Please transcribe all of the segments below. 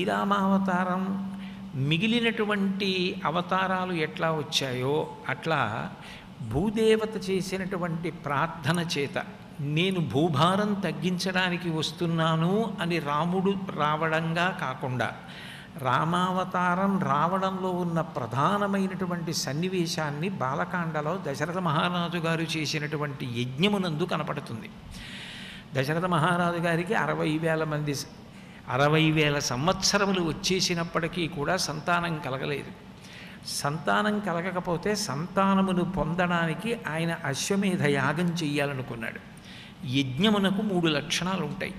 శ్రీరామావతారం మిగిలినటువంటి అవతారాలు ఎట్లా వచ్చాయో అట్లా భూదేవత చేసినటువంటి ప్రార్థన చేత నేను భూభారం తగ్గించడానికి వస్తున్నాను అని రాముడు రావడంగా కాకుండా రామావతారం రావడంలో ఉన్న ప్రధానమైనటువంటి సన్నివేశాన్ని బాలకాండలో దశరథ మహారాజు గారు చేసినటువంటి యజ్ఞమునందు కనపడుతుంది. దశరథ మహారాజు గారికి 60,000 సంవత్సరములు వచ్చేసినప్పటికీ కూడా సంతానం కలగలేదు. సంతానం కలగకపోతే సంతానమును పొందడానికి ఆయన అశ్వమేధ యాగం చెయ్యాలనుకున్నాడు. యజ్ఞమునకు 3 లక్షణాలు ఉంటాయి.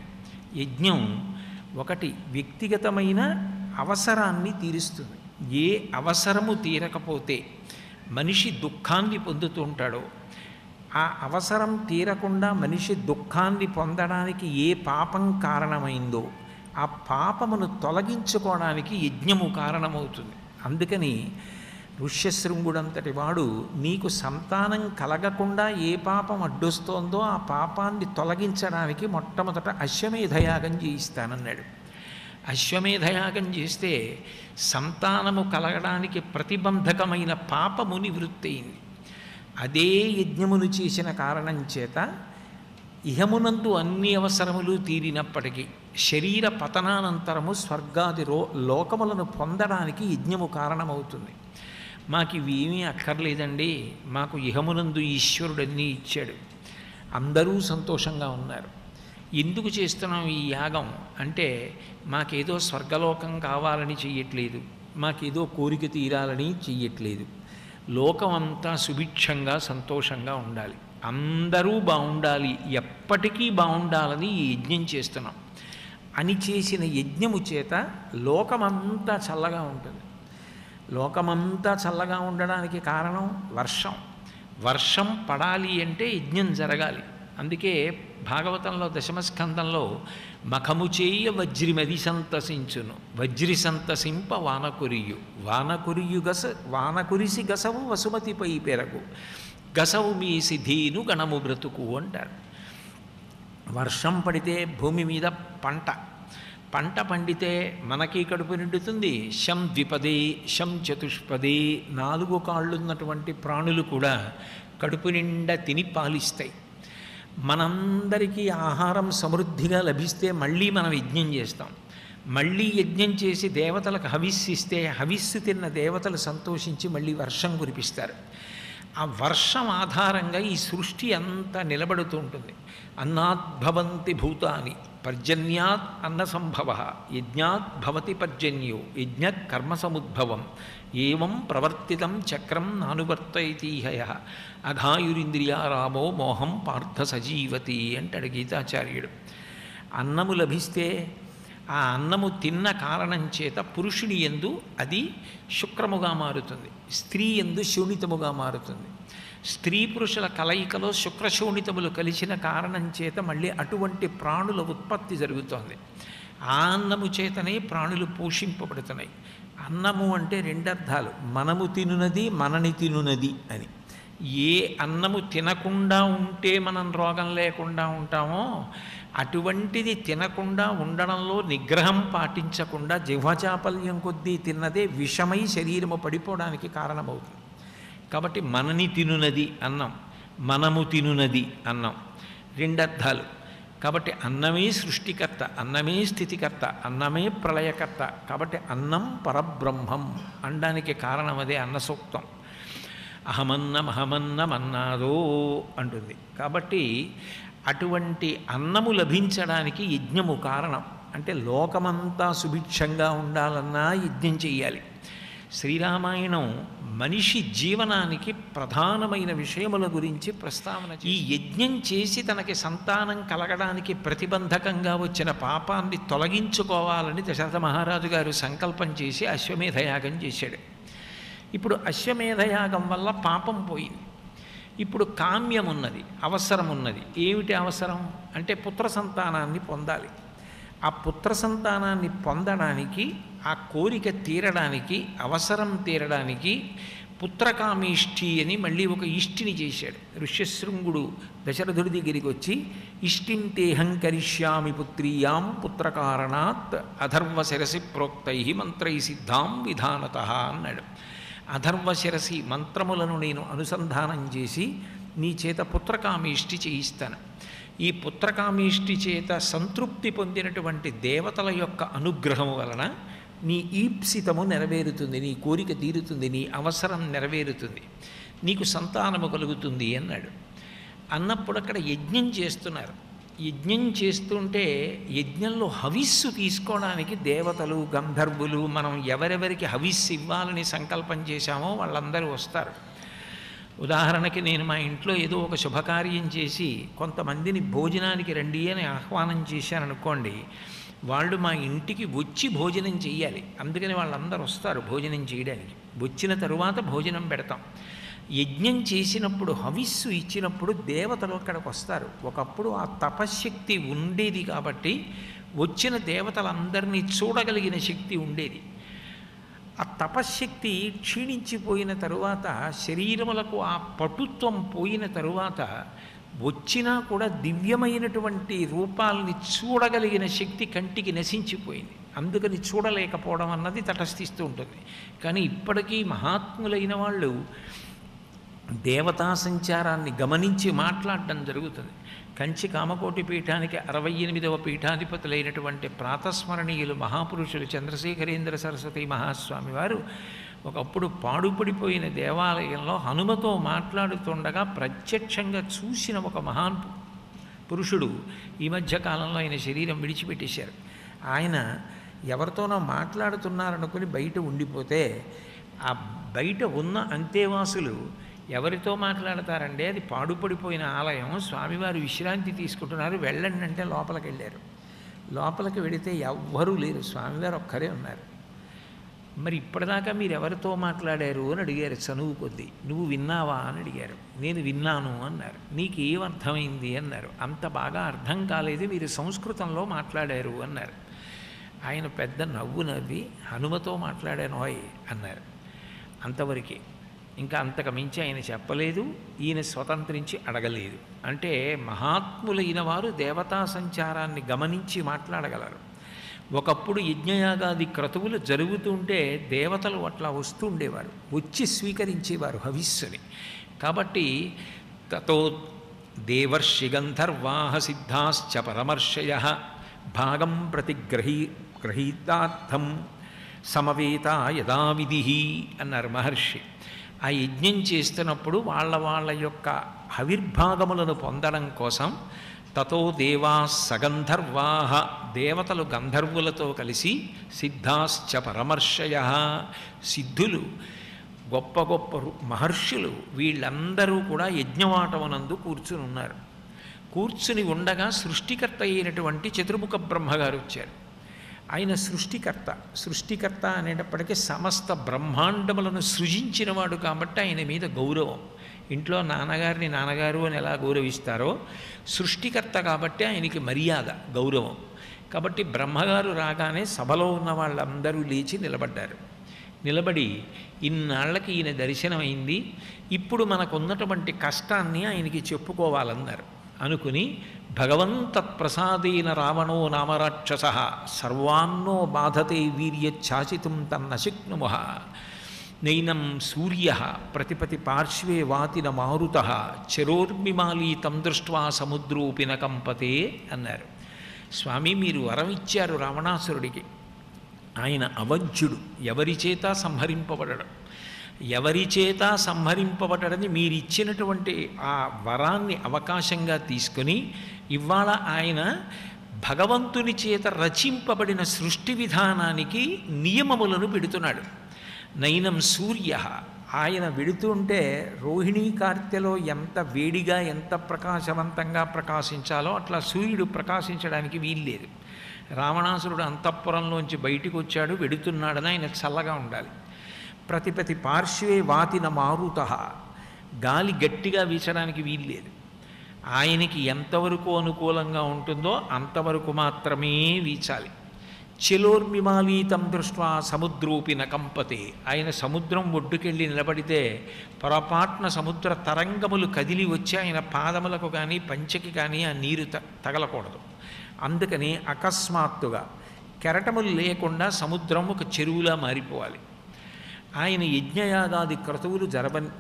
యజ్ఞం ఒకటి వ్యక్తిగతమైన అవసరాన్ని తీరుస్తుంది. ఏ అవసరము తీరకపోతే మనిషి దుఃఖాన్ని పొందుతూ ఉంటాడో, ఆ అవసరం తీరకుండా మనిషి దుఃఖాన్ని పొందడానికి ఏ పాపం కారణమైందో ఆ పాపమును తొలగించుకోవడానికి యజ్ఞము కారణమవుతుంది. అందుకని ఋష్యశృంగుడంతటి వాడు నీకు సంతానం కలగకుండా ఏ పాపం అడ్డొస్తోందో ఆ పాపాన్ని తొలగించడానికి మొట్టమొదట అశ్వమేధయాగం చేయిస్తానన్నాడు. అశ్వమేధయాగం చేస్తే సంతానము కలగడానికి ప్రతిబంధకమైన పాపము నివృత్తి అయింది. అదే యజ్ఞమును చేసిన కారణం చేత ఇహమునందు అన్ని అవసరములు తీరినప్పటికీ శరీర పతనానంతరము స్వర్గాది లోకములను పొందడానికి యజ్ఞము కారణమవుతుంది. మాకు ఇవేమీ అక్కర్లేదండి, మాకు ఇహమునందు ఈశ్వరుడన్నీ ఇచ్చాడు, అందరూ సంతోషంగా ఉన్నారు, ఎందుకు చేస్తున్నాం ఈ యాగం అంటే మాకేదో స్వర్గలోకం కావాలని చెయ్యట్లేదు, మాకేదో కోరిక తీరాలని చెయ్యట్లేదు, లోకం అంతా సుభిక్షంగా సంతోషంగా ఉండాలి, అందరూ బాగుండాలి, ఎప్పటికీ బాగుండాలని ఈ యజ్ఞం చేస్తున్నాం అని చేసిన యజ్ఞము చేత లోకమంతా చల్లగా ఉంటుంది. లోకమంతా చల్లగా ఉండడానికి కారణం వర్షం. వర్షం పడాలి అంటే యజ్ఞం జరగాలి. అందుకే భాగవతంలో దశమస్కందంలో మఖము చేయ వజ్రిమది సంతసించును, వజ్రి సంతసింప వానకురియు, వానకురిసి గసవు వసుమతిపై పెరగు, గసవు మీసి ధీను గణము బ్రతుకు అంటారు. వర్షం పడితే భూమి మీద పంట పండితే మనకి కడుపు నిండుతుంది. శం ద్విపదే శం చతుష్పదే, 4 కాళ్ళున్నటువంటి ప్రాణులు కూడా కడుపు నిండా తిని పాలిస్తాయి. మనందరికీ ఆహారం సమృద్ధిగా లభిస్తే మళ్ళీ మనం యజ్ఞం చేస్తాం. మళ్ళీ యజ్ఞం చేసి దేవతలకు హవిస్సిస్తే హవిస్సు తిన్న దేవతలు సంతోషించి మళ్ళీ వర్షం కురిపిస్తారు. ఆ వర్షం ఆధారంగా ఈ సృష్టి అంతా నిలబడుతూ ఉంటుంది. అన్నాద్భవంతి భూతాని పర్జన్యాత్ అన్న సంభవ, యజ్ఞాత్ భవతి పర్జన్యో యజ్ఞ కర్మసముద్భవం, ఏవం ప్రవర్తితం చక్రం నానువర్తయతీహయ, అఘాయురింద్రియారామో మోహం పార్థ సజీవతి అంటాడు గీతాచార్యుడు. అన్నము లభిస్తే ఆ అన్నము తిన్న కారణం చేత పురుషుని యందు అది శుక్రముగా మారుతుంది, స్త్రీ యందు శోణితముగా మారుతుంది. స్త్రీ పురుషుల కలయికలో శుక్రశోణితములు కలిసిన కారణం చేత మళ్ళీ అటువంటి ప్రాణుల ఉత్పత్తి జరుగుతోంది. ఆ అన్నము చేతనే ప్రాణులు పోషింపబడుతున్నాయి. అన్నము అంటే 2 అర్థాలు, మనము తినునది మనని తినునది అని. ఏ అన్నము తినకుండా ఉంటే మనం రోగం లేకుండా ఉంటామో అటువంటిది తినకుండా ఉండడంలో నిగ్రహం పాటించకుండా జిహ్వచాపల్యం కొద్దీ తిన్నదే విషమై శరీరము పడిపోవడానికి కారణమవుతుంది. కాబట్టి మనని తినునది అన్నం, మనము తినునది అన్నం, 2 అర్థాలు. కాబట్టి అన్నమే సృష్టికర్త, అన్నమే స్థితికర్త, అన్నమే ప్రళయకర్త. కాబట్టి అన్నం పరబ్రహ్మం అనడానికి కారణం అదే అన్న సూక్తం. అహమన్నమన్నాదో అంటుంది. కాబట్టి అటువంటి అన్నము లభించడానికి యజ్ఞము కారణం. అంటే లోకమంతా సుభిక్షంగా ఉండాలన్నా యజ్ఞం చెయ్యాలి. శ్రీరామాయణం మనిషి జీవనానికి ప్రధానమైన విషయముల గురించి ప్రస్తావన. ఈ యజ్ఞం చేసి తనకి సంతానం కలగడానికి ప్రతిబంధకంగా వచ్చిన పాపాన్ని తొలగించుకోవాలని దశరథ మహారాజు గారు సంకల్పం చేసి అశ్వమేధయాగం చేశాడు. ఇప్పుడు అశ్వమేధయాగం వల్ల పాపం పోయింది. ఇప్పుడు కామ్యం ఉన్నది, అవసరం ఉన్నది. ఏమిటి అవసరం అంటే పుత్ర సంతానాన్ని పొందాలి. ఆ పుత్ర సంతానాన్ని పొందడానికి, ఆ కోరిక తీరడానికి, అవసరం తీరడానికి పుత్రకామేష్టి అని మళ్ళీ ఒక ఇష్టిని చేశాడు. ఋష్యశృంగుడు దశరథుడి దగ్గరికి వచ్చి ఇష్టింతేహం కరిష్యామి పుత్రీయాం పుత్రకారణాత్ అధర్వశిరసి ప్రోక్తై మంత్రై సిద్ధాం విధానత అన్నాడు. అధర్వశిరసి మంత్రములను నేను అనుసంధానం చేసి నీ చేత పుత్రకామేష్టి చేయిస్తాను. ఈ పుత్రకామేష్టి చేత సంతృప్తి పొందినటువంటి దేవతల యొక్క అనుగ్రహం వలన నీ ఈప్సితము నెరవేరుతుంది, నీ కోరిక తీరుతుంది, నీ అవసరం నెరవేరుతుంది, నీకు సంతానము కలుగుతుంది అన్నాడు. అన్నప్పుడు అక్కడ యజ్ఞం చేస్తున్నారు. యజ్ఞం చేస్తుంటే యజ్ఞంలో హవిస్సు తీసుకోవడానికి దేవతలు గంధర్వులు మనం ఎవరెవరికి హవిస్సు ఇవ్వాలని సంకల్పం చేశామో వాళ్ళందరూ వస్తారు. ఉదాహరణకి నేను మా ఇంట్లో ఏదో ఒక శుభకార్యం చేసి కొంతమందిని భోజనానికి రండి అని ఆహ్వానం చేశాననుకోండి, వాళ్ళు మా ఇంటికి వచ్చి భోజనం చేయాలి. అందుకని వాళ్ళందరూ వస్తారు భోజనం చేయడానికి. వచ్చిన తరువాత భోజనం పెడతాం. యజ్ఞం చేసినప్పుడు హవిస్సు ఇచ్చినప్పుడు దేవతలు అక్కడికి వస్తారు. ఒకప్పుడు ఆ తపశ్శక్తి ఉండేది కాబట్టి వచ్చిన దేవతలందరినీ చూడగలిగిన శక్తి ఉండేది. ఆ తపశ్శక్తి క్షీణించిపోయిన తరువాత శరీరములకు ఆ పటుత్వం పోయిన తరువాత వచ్చినా కూడా దివ్యమైనటువంటి రూపాలని చూడగలిగిన శక్తి కంటికి నశించిపోయింది. అందుకని చూడలేకపోవడం అన్నది తటస్థిస్తూ ఉంటుంది. కానీ ఇప్పటికీ మహాత్ములైన వాళ్ళు దేవతా సంచారాన్ని గమనించి మాట్లాడడం జరుగుతుంది. కంచి కామకోటి పీఠానికి 68వ పీఠాధిపతులైనటువంటి ప్రాతస్మరణీయులు మహాపురుషులు చంద్రశేఖరేంద్ర సరస్వతి మహాస్వామి వారు ఒకప్పుడు పాడుపడిపోయిన దేవాలయంలో హనుమతో మాట్లాడుతుండగా ప్రత్యక్షంగా చూసిన ఒక మహాన్ పురుషుడు ఈ మధ్యకాలంలో ఆయన శరీరం విడిచిపెట్టేశారు. ఆయన ఎవరితోనో మాట్లాడుతున్నారనుకుని బయట ఉండిపోతే ఆ బయట ఉన్న అంతేవాసులు ఎవరితో మాట్లాడతారంటే అది పాడుపడిపోయిన ఆలయం, స్వామివారు విశ్రాంతి తీసుకుంటున్నారు, వెళ్ళండి అంటే లోపలికి వెళ్ళారు. లోపలికి వెళితే ఎవ్వరూ లేరు, స్వామివారు ఒక్కరే ఉన్నారు. మరి ఇప్పటిదాకా మీరు ఎవరితో మాట్లాడారు అని అడిగారు చనువు కొద్దీ. నువ్వు విన్నావా అని అడిగారు. నేను విన్నాను అన్నారు. నీకు ఏమర్థమైంది అన్నారు. అంత బాగా అర్థం కాలేదు, మీరు సంస్కృతంలో మాట్లాడారు అన్నారు. ఆయన పెద్ద నవ్వు నవ్వి హనుమతో మాట్లాడానోయ్ అన్నారు. అంతవరకే, ఇంకా అంతకు మించి ఆయన చెప్పలేదు, ఈయన స్వతంత్రించి అడగలేదు. అంటే మహాత్ములైన వారు దేవతా సంచారాన్ని గమనించి మాట్లాడగలరు. ఒకప్పుడు యజ్ఞయాగాది క్రతువులు జరుగుతుంటే దేవతలు అట్లా వస్తూ ఉండేవారు, వచ్చి స్వీకరించేవారు హవిస్సుని. కాబట్టి తతో దేవర్షి గంధర్వాహ సిద్ధాశ్చ పరమర్షయ భాగం ప్రతి గ్రహీతార్థం సమవేత యథావిధి అన్నారు మహర్షి. ఆ యజ్ఞం చేస్తున్నప్పుడు వాళ్ళ యొక్క హవిర్భాగములను పొందడం కోసం తతో దేవా సగంధర్వాహ దేవతలు గంధర్వులతో కలిసి సిద్ధాశ్చ పరమర్షయ సిద్ధులు గొప్ప గొప్ప మహర్షులు వీళ్ళందరూ కూడా యజ్ఞవాటమునందు కూర్చుని ఉన్నారు. కూర్చుని ఉండగా సృష్టికర్త అయినటువంటి చతుర్ముఖ బ్రహ్మగారు వచ్చారు. ఆయన సృష్టికర్త అనేటప్పటికీ సమస్త బ్రహ్మాండములను సృజించినవాడు కాబట్టి ఆయన మీద గౌరవం. ఇంట్లో నాన్నగారిని నాన్నగారు అని ఎలా గౌరవిస్తారో సృష్టికర్త కాబట్టి ఆయనకి మర్యాద, గౌరవం. కాబట్టి బ్రహ్మగారు రాగానే సభలో ఉన్న వాళ్ళందరూ లేచి నిలబడ్డారు. నిలబడి ఇన్నాళ్ళకి ఈయన దర్శనమైంది, ఇప్పుడు మనకున్నటువంటి కష్టాన్ని ఆయనకి చెప్పుకోవాలన్నారు. అనుకుని భగవంతత్ప్రసాదేన రావణో నామరాక్షస సర్వాన్నో బాధతే వీర్యఛాసితుం తన్న శక్నుమః నైనం సూర్య ప్రతిపతి పార్శ్వే వాతిన మారుత చరోర్మిమాలీ తం దృష్ట్వా సముద్రోపిన కంపతే అన్నారు. స్వామి మీరు వరం ఇచ్చారు రావణాసురుడికి, ఆయన అవధ్యుడు, ఎవరి చేత సంహరింపబడడం, ఎవరి చేత సంహరింపబడని మీరిచ్చినటువంటి ఆ వరాన్ని అవకాశంగా తీసుకొని ఇవాళ ఆయన భగవంతుని చేత రచింపబడిన సృష్టి విధానానికి నియమములను పెడుతున్నాడు. నైనం సూర్య ఆయన వెడుతుంటే రోహిణీ కార్తెలో ఎంత వేడిగా ఎంత ప్రకాశవంతంగా ప్రకాశించాలో అట్లా సూర్యుడు ప్రకాశించడానికి వీల్లేదు. రావణాసురుడు అంతఃపురంలోంచి బయటికి వచ్చాడు, వెడుతున్నాడని ఆయన చల్లగా ఉండాలి. ప్రతిపతి పార్శ్వే వాతిన మారుత గాలి గట్టిగా వీచడానికి వీల్లేదు. ఆయనకి ఎంతవరకు అనుకూలంగా ఉంటుందో అంతవరకు మాత్రమే వీచాలి. చిలోర్మిమాలీతం దృష్ట్వా సముద్రోపి నకంపతే. ఆయన సముద్రం ఒడ్డుకెళ్ళి నిలబడితే పొరపాటున సముద్ర తరంగములు కదిలి వచ్చి ఆయన పాదములకు కానీ పంచకి కానీ ఆ నీరు తగలకూడదు. అందుకని అకస్మాత్తుగా కెరటములు లేకుండా సముద్రం ఒక చెరువులా మారిపోవాలి. ఆయన యజ్ఞయాగాది క్రతువులు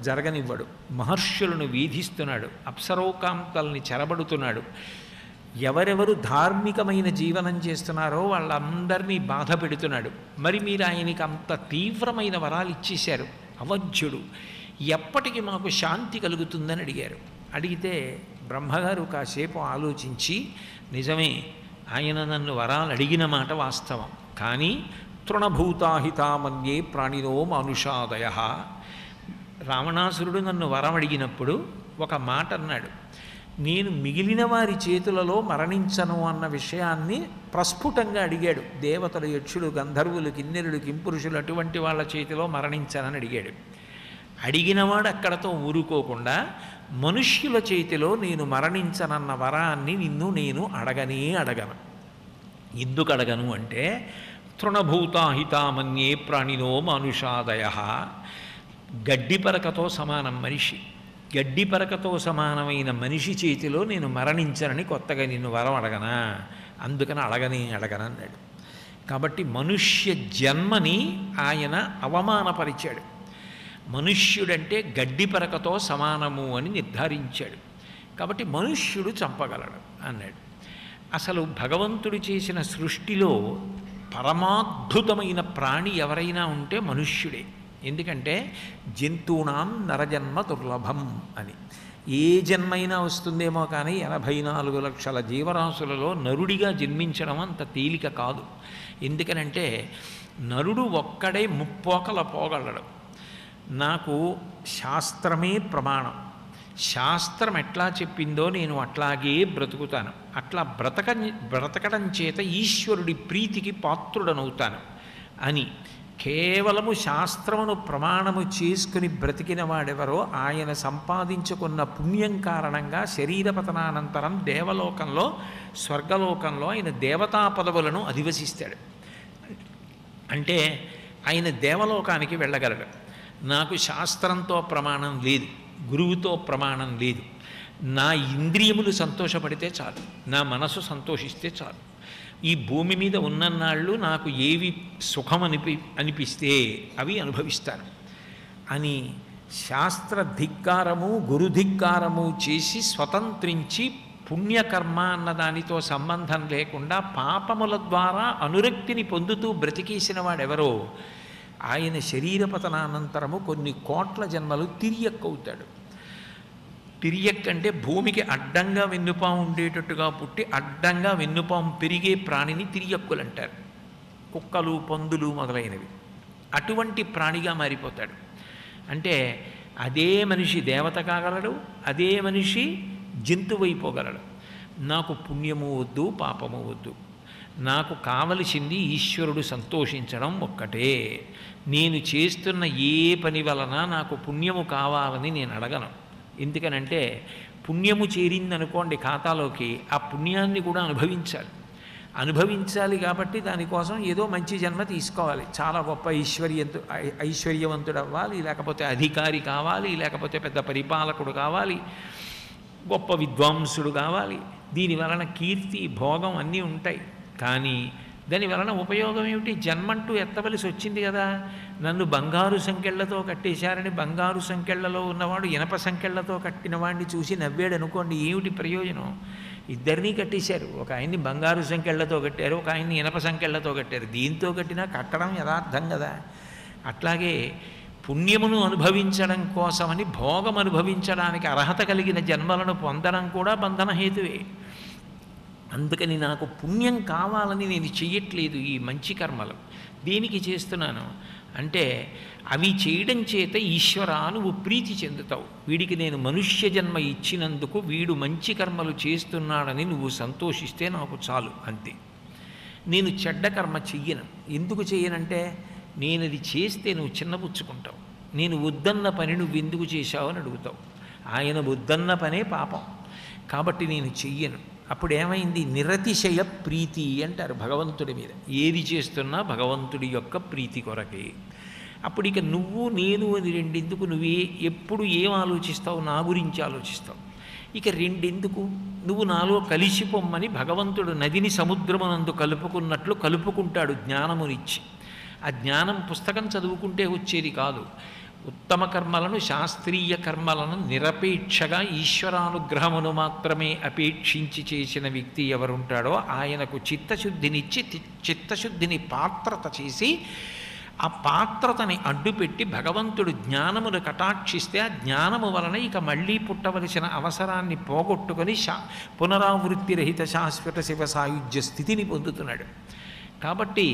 జరగనివ్వడు. మహర్షులను వీధిస్తున్నాడు, అప్సరోకాంతల్ని చెరబడుతున్నాడు. ఎవరెవరు ధార్మికమైన జీవనం చేస్తున్నారో వాళ్ళందరినీ బాధ పెడుతున్నాడు. మరి మీరు ఆయనకి అంత తీవ్రమైన వరాలు ఇచ్చేశారు, అవధ్యుడు, ఎప్పటికి మాకు శాంతి కలుగుతుందని అడిగారు. అడిగితే బ్రహ్మగారు కాసేపు ఆలోచించి, నిజమే ఆయన నన్ను వరాలు అడిగిన మాట వాస్తవం, కానీ తృణభూతాహితామన్యే ప్రాణినో మానుషాదయ. రావణాసురుడు నన్ను వరం అడిగినప్పుడు ఒక మాట అన్నాడు, నేను మిగిలిన వారి చేతులలో మరణించను అన్న విషయాన్ని ప్రస్ఫుటంగా అడిగాడు. దేవతలు, యక్షులు, గంధర్వులు, కిన్నెరులు, కింపురుషులు అటువంటి వాళ్ళ చేతిలో మరణించనని అడిగాడు. అడిగినవాడు అక్కడతో ఊరుకోకుండా మనుష్యుల చేతిలో నేను మరణించనన్న వరాన్ని నేను అడగను. ఎందుకు అడగను అంటే తృణభూతాహితామన్యే ప్రాణినో మానుషాదయ. గడ్డిపరకతో సమానం మనిషి. గడ్డిపరకతో సమానమైన మనిషి చేతిలో నేను మరణించనని కొత్తగా నిన్ను వరం అడగనా? అందుకని అడగనన్నాడు. కాబట్టి మనుష్య జన్మని ఆయన అవమానపరిచాడు. మనుష్యుడంటే గడ్డిపరకతో సమానము అని నిర్ధారించాడు. కాబట్టి మనుష్యుడు చంపగలడు అన్నాడు. అసలు భగవంతుడు చేసిన సృష్టిలో పరమాద్భుతమైన ప్రాణి ఎవరైనా ఉంటే మనుష్యుడే. ఎందుకంటే జంతువునాం నరజన్మ దుర్లభం అని. ఏ జన్మైనా వస్తుందేమో కానీ 84 లక్షల జీవరాశులలో నరుడిగా జన్మించడం అంత తేలిక కాదు. ఎందుకనంటే నరుడు ఒక్కడే ముప్పోకల పోగలడు. నాకు శాస్త్రమే ప్రమాణం. శాస్త్రం ఎట్లా చెప్పిందో నేను అట్లాగే బ్రతుకుతాను. అట్లా బ్రతకడం చేత ఈశ్వరుడి ప్రీతికి పాత్రుడనవుతాను అని కేవలము శాస్త్రమును ప్రమాణము చేసుకుని బ్రతికిన వాడెవరో ఆయన సంపాదించుకున్న పుణ్యం కారణంగా శరీరపతనానంతరం దేవలోకంలో, స్వర్గలోకంలో ఆయన దేవతా పదవులను అధివసిస్తాడు. అంటే ఆయన దేవలోకానికి వెళ్ళగలడు. నాకు శాస్త్రంతో ప్రమాణం లేదు, గురువుతో ప్రమాణం లేదు. నా ఇంద్రియములు సంతోషపడితే చాలు, నా మనసు సంతోషిస్తే చాలు. ఈ భూమి మీద ఉన్నన్నాళ్ళు నాకు ఏవి సుఖం అనిపిస్తే అవి అనుభవిస్తాను అని శాస్త్రధిక్కారము, గురుధిక్కారము చేసి స్వతంత్రించి పుణ్యకర్మ అన్న దానితో సంబంధం లేకుండా పాపముల ద్వారా అనురక్తిని పొందుతూ బ్రతికేసిన వాడెవరో ఆయన శరీరపతనానంతరము కొన్ని కోట్ల జన్మలు తిరియక్కవుతాడు. తిరియక్ అంటే భూమికి అడ్డంగా వెన్నుపాము ఉండేటట్టుగా పుట్టి అడ్డంగా వెన్నుపాము పెరిగే ప్రాణిని తిరియక్కులు అంటారు. కుక్కలు, పందులు మొదలైనవి. అటువంటి ప్రాణిగా మారిపోతాడు. అంటే అదే మనిషి దేవత కాగలడు, అదే మనిషి జంతువైపోగలడు. నాకు పుణ్యము వద్దు, పాపము వద్దు. నాకు కావలసింది ఈశ్వరుడు సంతోషించడం ఒక్కటే. నేను చేస్తున్న ఏ పని వలన నాకు పుణ్యము కావాలని నేను అడగను. ఎందుకనంటే పుణ్యము చేరిందనుకోండి ఖాతాలోకి, ఆ పుణ్యాన్ని కూడా అనుభవించాలి కాబట్టి దానికోసం ఏదో మంచి జన్మ తీసుకోవాలి. చాలా గొప్ప ఐశ్వర్యవంతుడు అవ్వాలి, లేకపోతే అధికారి కావాలి, లేకపోతే పెద్ద పరిపాలకుడు కావాలి, గొప్ప విద్వాంసుడు కావాలి. దీని వలన కీర్తి, భోగం అన్నీ ఉంటాయి. కానీ దాని వలన ఉపయోగం ఏమిటి? జన్మంటూ ఎత్తవలసి వచ్చింది కదా. నన్ను బంగారు సంకెళ్లతో కట్టేశారని బంగారు సంకెళ్లలో ఉన్నవాడు ఇనప సంకెళ్లతో కట్టిన వాడిని చూసి నవ్వాడు అనుకోండి, ఏమిటి ప్రయోజనం? ఇద్దరినీ కట్టేశారు. ఒక ఆయన్ని బంగారు సంకెళ్లతో కట్టారు, ఒక ఆయన్ని ఇనప సంకెళ్లతో కట్టారు. దీంతో కట్టినా కట్టడం యథార్థం కదా. అట్లాగే పుణ్యమును అనుభవించడం కోసమని భోగం అనుభవించడానికి అర్హత కలిగిన జన్మలను పొందడం కూడా బంధనహేతువే. అందుకని నాకు పుణ్యం కావాలని నేను చెయ్యట్లేదు. ఈ మంచి కర్మలు దేనికి చేస్తున్నాను అంటే అవి చేయడం చేత ఈశ్వరా నువ్వు ప్రీతి చెందుతావు. వీడికి నేను మనుష్య జన్మ ఇచ్చినందుకు వీడు మంచి కర్మలు చేస్తున్నాడని నువ్వు సంతోషిస్తే నాకు చాలు, అంతే. నేను చెడ్డ కర్మ చెయ్యను. ఎందుకు చెయ్యనంటే నేను అది చేస్తే నువ్వు చిన్నపుచ్చుకుంటావు. నేను వద్దన్న పని నువ్వు ఎందుకు చేశావు అని అడుగుతావు. ఆయన వద్దన్న పనే పాపం కాబట్టి నేను చెయ్యను. అప్పుడు ఏమైంది? నిరతిశయ ప్రీతి అంటారు భగవంతుడి మీద. ఏది చేస్తున్నా భగవంతుడి యొక్క ప్రీతి కొరకే. అప్పుడు ఇక నువ్వు నేను అని రెండెందుకు? ఎప్పుడు ఏం ఆలోచిస్తావు? నా గురించి ఆలోచిస్తావు. ఇక రెండెందుకు? నువ్వు నాలో కలిసిపోమ్మని భగవంతుడు నదిని సముద్రమునందు కలుపుకున్నట్లు కలుపుకుంటాడు జ్ఞానమునిచ్చి. ఆ జ్ఞానం పుస్తకం చదువుకుంటే వచ్చేది కాదు. ఉత్తమ కర్మలను, శాస్త్రీయ కర్మలను నిరపేక్షగా ఈశ్వరానుగ్రహమును మాత్రమే అపేక్షించి చేసిన వ్యక్తి ఎవరుంటాడో ఆయనకు చిత్తశుద్ధినిచ్చి, చిత్తశుద్ధిని పాత్రత చేసి, ఆ పాత్రతని అడ్డుపెట్టి భగవంతుడు జ్ఞానమును కటాక్షిస్తే ఆ జ్ఞానము వలన ఇక మళ్ళీ పుట్టవలసిన అవసరాన్ని పోగొట్టుకొని పునరావృత్తి రహిత శాశ్వత శివ సాయుధ్య స్థితిని పొందుతున్నాడు. కాబట్టి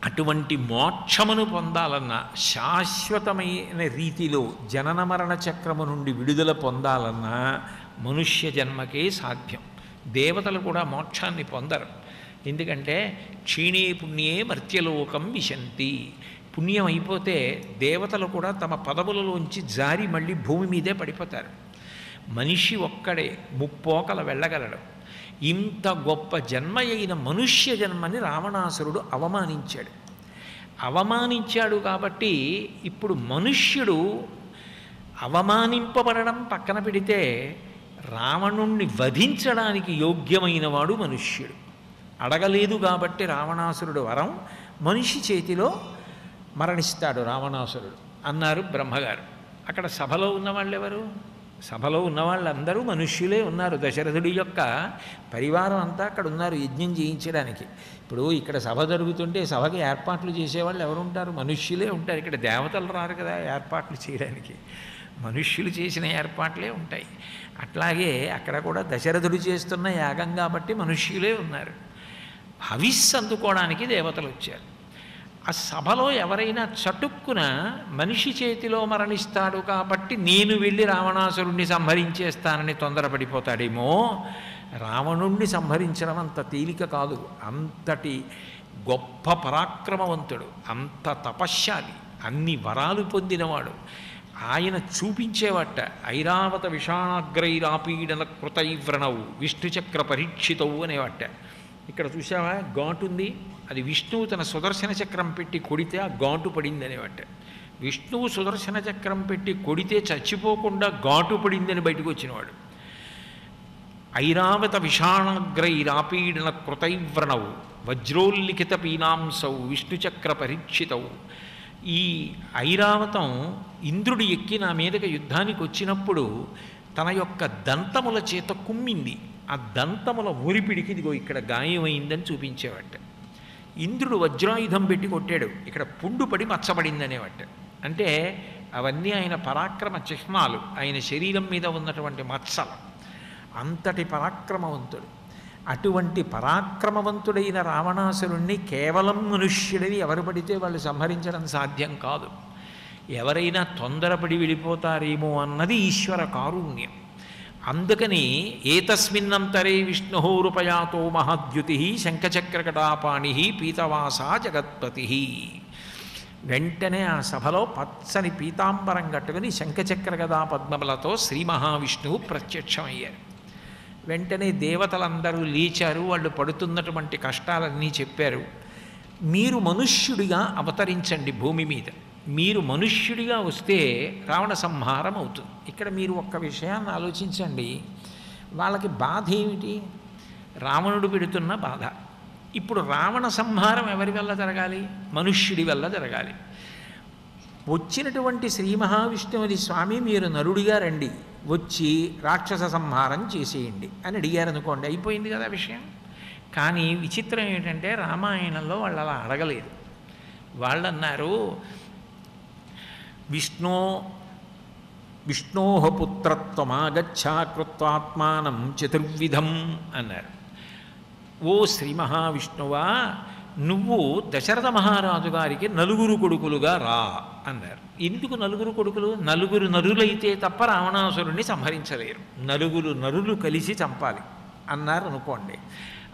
అటువంటి మోక్షమును పొందాలన్నా, శాశ్వతమైన రీతిలో జనన మరణ చక్రము నుండి విడుదల పొందాలన్నా మనుష్య జన్మకే సాధ్యం. దేవతలు కూడా మోక్షాన్ని పొందరు. ఎందుకంటే క్షీణే పుణ్యే మర్త్యలోకం విశంతి. పుణ్యం అయిపోతే దేవతలు కూడా తమ పదవులలోంచి జారి మళ్ళీ భూమి మీదే పడిపోతారు. మనిషి ఒక్కడే ముప్పోకల వెళ్ళగలడు. ఇంత గొప్ప జన్మ అయిన మనుష్య జన్మని రావణాసురుడు అవమానించాడు కాబట్టి ఇప్పుడు మనుష్యుడు అవమానింపబడడం పక్కన పెడితే రావణుణ్ణి వధించడానికి యోగ్యమైన వాడు మనుష్యుడు. అడగలేదు కాబట్టి రావణాసురుడు వరం, మనిషి చేతిలో మరణిస్తాడు రావణాసురుడు అన్నారు బ్రహ్మగారు. అక్కడ సభలో ఉన్నవాళ్ళు ఎవరు? సభలో ఉన్నవాళ్ళందరూ మనుష్యులే ఉన్నారు. దశరథుడి యొక్క పరివారం అంతా అక్కడ ఉన్నారు యజ్ఞం చేయించడానికి. ఇప్పుడు ఇక్కడ సభ జరుగుతుంటే సభకి ఏర్పాట్లు చేసేవాళ్ళు ఎవరు ఉంటారు? మనుష్యులే ఉంటారు. ఇక్కడ దేవతలు రారు కదా ఏర్పాట్లు చేయడానికి, మనుష్యులు చేసిన ఏర్పాట్లే ఉంటాయి. అట్లాగే అక్కడ కూడా దశరథుడు చేస్తున్న యాగం కాబట్టి మనుష్యులే ఉన్నారు. హవిస్సు అందుకోవడానికి దేవతలు వచ్చారు. ఆ సభలో ఎవరైనా చటుక్కున మనిషి చేతిలో మరణిస్తాడు కాబట్టి నేను వెళ్ళి రావణాసురుణ్ణి సంహరించేస్తానని తొందరపడిపోతాడేమో. రావణుణ్ణి సంహరించడం అంత తేలిక కాదు. అంతటి గొప్ప పరాక్రమవంతుడు, అంత తపశ్శాలి, అన్ని వరాలు పొందినవాడు. ఆయన చూపించేవట ఐరావత విషాణాగ్రైరాపీడన కృతైవ్రణవు విష్ణుచక్ర పరీక్షితవు అనేవట. ఇక్కడ చూసావా ఘాటుంది, అది విష్ణువు తన సుదర్శన చక్రం పెట్టి కొడితే ఆ ఘాటు పడింది అనేవట. విష్ణువు సుదర్శన చక్రం పెట్టి కొడితే చచ్చిపోకుండా ఘాటు పడిందని బయటకు వచ్చినవాడు. ఐరావత విషాణాగ్రైరాపీడన కృతైవ్రణవు వజ్రోల్లిఖిత పీనాంసౌ విష్ణుచక్ర పరీక్షితవు. ఈ ఐరావతం ఇంద్రుడు ఎక్కి నా మీదకి యుద్ధానికి వచ్చినప్పుడు తన యొక్క దంతముల చేత కుమ్మింది. ఆ దంతముల ఊరిపిడికి ఇదిగో ఇక్కడ గాయమైందని చూపించేవాట. ఇంద్రుడు వజ్రాయుధం పెట్టి కొట్టాడు, ఇక్కడ పుండు పడి మచ్చబడిందనేవాట. అంటే అవన్నీ ఆయన పరాక్రమ చిహ్నాలు, ఆయన శరీరం మీద ఉన్నటువంటి మచ్చలు. అంతటి పరాక్రమవంతుడు. అటువంటి పరాక్రమవంతుడైన రావణాసురుణ్ణి కేవలం మనుష్యుడిని ఎవరు పడితే వాళ్ళు సంహరించడం సాధ్యం కాదు. ఎవరైనా తొందరపడి వెళ్ళిపోతారేమో అన్నది ఈశ్వర కారుణ్యం. అందుకని ఏతస్మిన్నంతరే విష్ణురూపయాతో మహాద్యుతి శంఖచక్రకటాపాణి పీతవాసా జగత్పతి. వెంటనే ఆ సభలో పచ్చని పీతాంబరం కట్టుకుని శంఖచక్ర గదా పద్మములతో శ్రీ మహావిష్ణువు ప్రత్యక్షమయ్యారు. వెంటనే దేవతలందరూ లేచారు. వాళ్ళు పడుతున్నటువంటి కష్టాలన్నీ చెప్పారు. మీరు మనుష్యుడిగా అవతరించండి భూమి మీద. మీరు మనుష్యుడిగా వస్తే రావణ సంహారం అవుతుంది. ఇక్కడ మీరు ఒక్క విషయాన్ని ఆలోచించండి. వాళ్ళకి బాధ ఏమిటి? రావణుడు పెడుతున్న బాధ. ఇప్పుడు రావణ సంహారం ఎవరి వల్ల జరగాలి? మనుష్యుడి వల్ల జరగాలి. వచ్చినటువంటి శ్రీ మహావిష్ణువుని స్వామి మీరు నరుడిగా రండి, వచ్చి రాక్షస సంహారం చేసేయండి అని అడిగారనుకోండి, అయిపోయింది కదా విషయం. కానీ విచిత్రం ఏంటంటే రామాయణంలో వాళ్ళు అలా అడగలేదు. వాళ్ళు అన్నారు విష్ణోః పుత్రత్వమాగచ్చా కృత్వాత్మానం చతుర్విధం అన్నారు. ఓ శ్రీ మహావిష్ణువా, నువ్వు దశరథ మహారాజు గారికి నలుగురు కొడుకులుగా రా అన్నారు. ఎందుకు నలుగురు కొడుకులు? నలుగురు నరులైతే తప్ప రావణాసురుణ్ణి సంహరించలేరు. నలుగురు నరులు కలిసి చంపాలి అన్నారు అనుకోండి,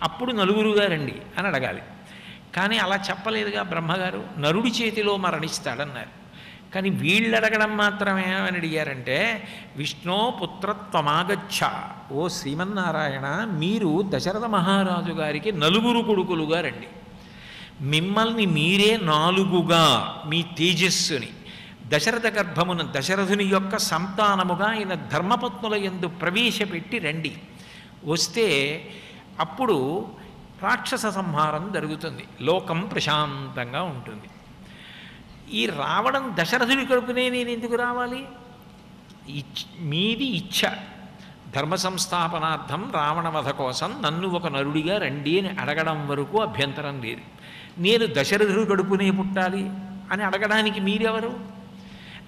అప్పుడు నలుగురుగా రండి అని అడగాలి. కానీ అలా చెప్పలేదుగా బ్రహ్మగారు. నరుడి చేతిలో మరణిస్తాడన్నారు. కానీ వీళ్ళు అడగడం మాత్రమే అని అడిగారంటే, విష్ణో పుత్రత్వమాగచ్చ, ఓ శ్రీమన్నారాయణ, మీరు దశరథ మహారాజు గారికి 4 కొడుకులుగా రండి. మిమ్మల్ని మీరే 4గా మీ తేజస్సుని దశరథ గర్భమున దశరథుని యొక్క సంతానముగా ఆయన ధర్మపత్నుల యందు ప్రవేశపెట్టి రండి. వస్తే అప్పుడు రాక్షస సంహారం జరుగుతుంది, లోకం ప్రశాంతంగా ఉంటుంది. ఈ రావడం దశరథుడి కడుపునే నేను ఎందుకు రావాలి? మీది ఇచ్ఛ, ధర్మ సంస్థాపనార్థం రావణవధ కోసం నన్ను ఒక నరుడిగా రండి అని అడగడం వరకు అభ్యంతరం లేదు. నేను దశరథుడి కడుపునే పుట్టాలి అని అడగడానికి మీరెవరు?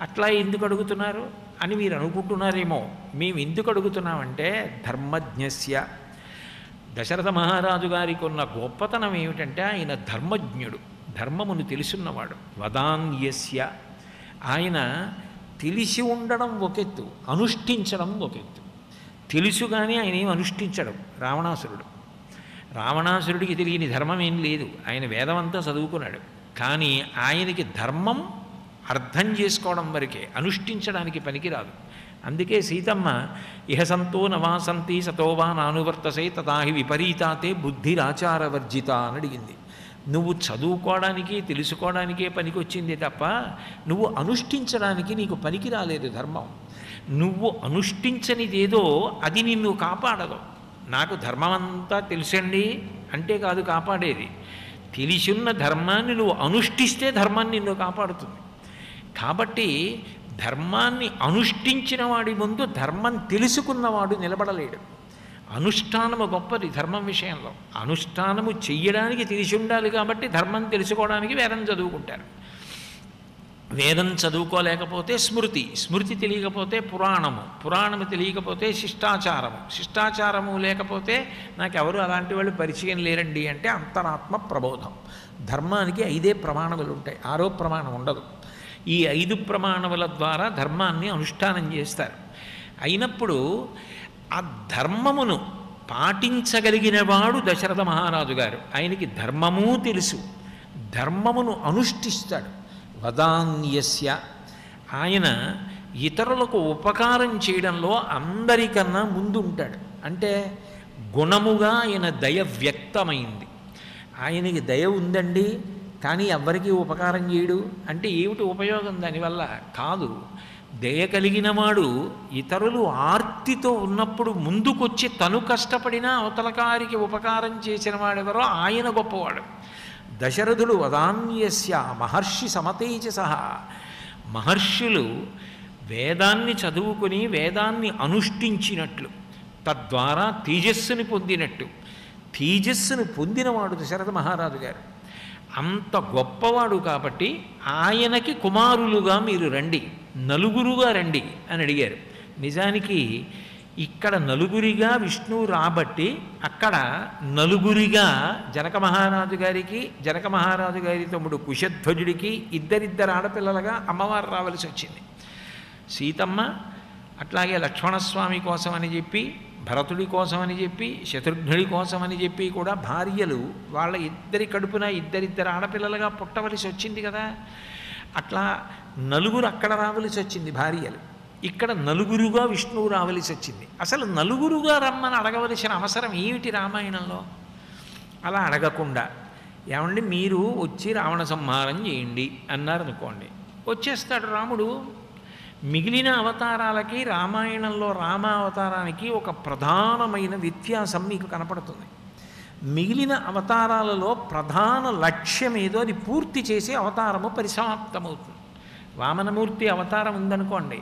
అట్లా ఎందుకు అడుగుతున్నారు అని మీరు అనుకుంటున్నారేమో. మేము ఎందుకు అడుగుతున్నామంటే, ధర్మజ్ఞస్య, దశరథ మహారాజు గారికి ఉన్న గొప్పతనం ఏమిటంటే ఆయన ధర్మజ్ఞుడు, ధర్మమును తెలుసున్నవాడు. వదాన్యస్య, ఆయన తెలిసి ఉండడం ఒకెత్తు, అనుష్ఠించడం ఒకెత్తు. తెలుసుగానే ఆయన ఏం అనుష్ఠించడం. రావణాసురుడికి తెలియని ధర్మం ఏం లేదు, ఆయన వేదమంతా చదువుకున్నాడు. కానీ ఆయనకి ధర్మం అర్థం చేసుకోవడం వరకే, అనుష్ఠించడానికి పనికిరాదు. అందుకే సీతమ్మ ఇహ సంతో నవాసంతి సతోవా నానువర్తసే తథాహి విపరీతాతే బుద్ధిరాచారవర్జిత అని అడిగింది. నువ్వు చదువుకోవడానికి తెలుసుకోవడానికే పనికొచ్చింది తప్ప నువ్వు అనుష్ఠించడానికి నీకు పనికి రాలేదు ధర్మం. నువ్వు అనుష్ఠించనిదేదో అది నిన్ను కాపాడదు. నాకు ధర్మం అంతా తెలుసండి అంటే కాదు కాపాడేది, తెలిసున్న ధర్మాన్ని నువ్వు అనుష్ఠిస్తే ధర్మాన్ని నిన్ను కాపాడుతుంది. కాబట్టి ధర్మాన్ని అనుష్ఠించిన వాడి ముందు ధర్మం తెలుసుకున్నవాడు నిలబడలేడు. అనుష్ఠానము గొప్పది ధర్మం విషయంలో. అనుష్ఠానము చెయ్యడానికి తెలిసి ఉండాలి కాబట్టి ధర్మం తెలుసుకోవడానికి వేదం చదువుకుంటారు. వేదం చదువుకోలేకపోతే స్మృతి, స్మృతి తెలియకపోతే పురాణము, పురాణము తెలియకపోతే శిష్టాచారము, శిష్టాచారము లేకపోతే నాకెవరు అలాంటి వాళ్ళు పరిచయం లేరండి అంటే అంతరాత్మ ప్రబోధం. ధర్మానికి 5 ప్రమాణములు ఉంటాయి, 6వ ప్రమాణం ఉండదు. ఈ 5 ప్రమాణముల ద్వారా ధర్మాన్ని అనుష్ఠానం చేస్తారు. అయినప్పుడు ఆ ధర్మమును పాటించగలిగిన వాడు దశరథ మహారాజు గారు. ఆయనకి ధర్మము తెలుసు, ధర్మమును అనుష్ఠిస్తాడు. వదాన్యస్య, ఆయన ఇతరులకు ఉపకారం చేయడంలో అందరికన్నా ముందు ఉంటాడు. అంటే గుణముగా ఆయన దయ వ్యక్తమైంది. ఆయనకి దయ ఉందండి కానీ ఎవ్వరికీ ఉపకారం చేయడు అంటే ఏమిటి ఉపయోగం దానివల్ల? కాదు. దయ కలిగిన వాడు ఇతరులు ఆర్తితో ఉన్నప్పుడు ముందుకొచ్చి తను కష్టపడినా అవతలకారికి ఉపకారం చేసిన వాడెవరో ఆయన గొప్పవాడు. దశరథుడు వదాన్యస్య మహర్షి సమతేజస, మహర్షులు వేదాన్ని చదువుకుని వేదాన్ని అనుష్ఠించినట్లు, తద్వారా తేజస్సుని పొందినట్టు, తేజస్సును పొందినవాడు దశరథ మహారాజు గారు. అంత గొప్పవాడు కాబట్టి ఆయనకి కుమారులుగా మీరు రండి, 4గా రండి అని అడిగారు. నిజానికి ఇక్కడ 4గా విష్ణువు రాబట్టి అక్కడ 4గా జనక మహారాజు గారికి, జనక మహారాజు గారి తమ్ముడు కుశధ్వజుడికి ఇద్దరిద్దరు ఆడపిల్లలుగా అమ్మవారు రావలసి వచ్చింది. సీతమ్మ అట్లాగే లక్ష్మణస్వామి కోసం అని చెప్పి, భరతుడి కోసం అని చెప్పి, శత్రుఘ్నుడి కోసం అని చెప్పి కూడా భార్యలు వాళ్ళ ఇద్దరి కడుపున ఇద్దరిద్దరు ఆడపిల్లలుగా పుట్టవలసి వచ్చింది కదా. అట్లా 4 అక్కడ రావలసి వచ్చింది భార్యలు, ఇక్కడ 4గా విష్ణువు రావలసి వచ్చింది. అసలు 4గా రమ్మని అడగవలసిన అవసరం ఏమిటి రామాయణంలో? అలా అడగకుండా ఏమండి మీరు వచ్చి రావణ సంహారం చేయండి అన్నారు అనుకోండి, వచ్చేస్తాడు రాముడు. మిగిలిన అవతారాలకి రామాయణంలో రామావతారానికి ఒక ప్రధానమైన వ్యత్యాసం మీకు కనపడుతుంది. మిగిలిన అవతారాలలో ప్రధాన లక్ష్యం ఏదో అది పూర్తి చేసి అవతారము పరిసమాప్తమవుతుంది. వామనమూర్తి అవతారం ఉందనుకోండి,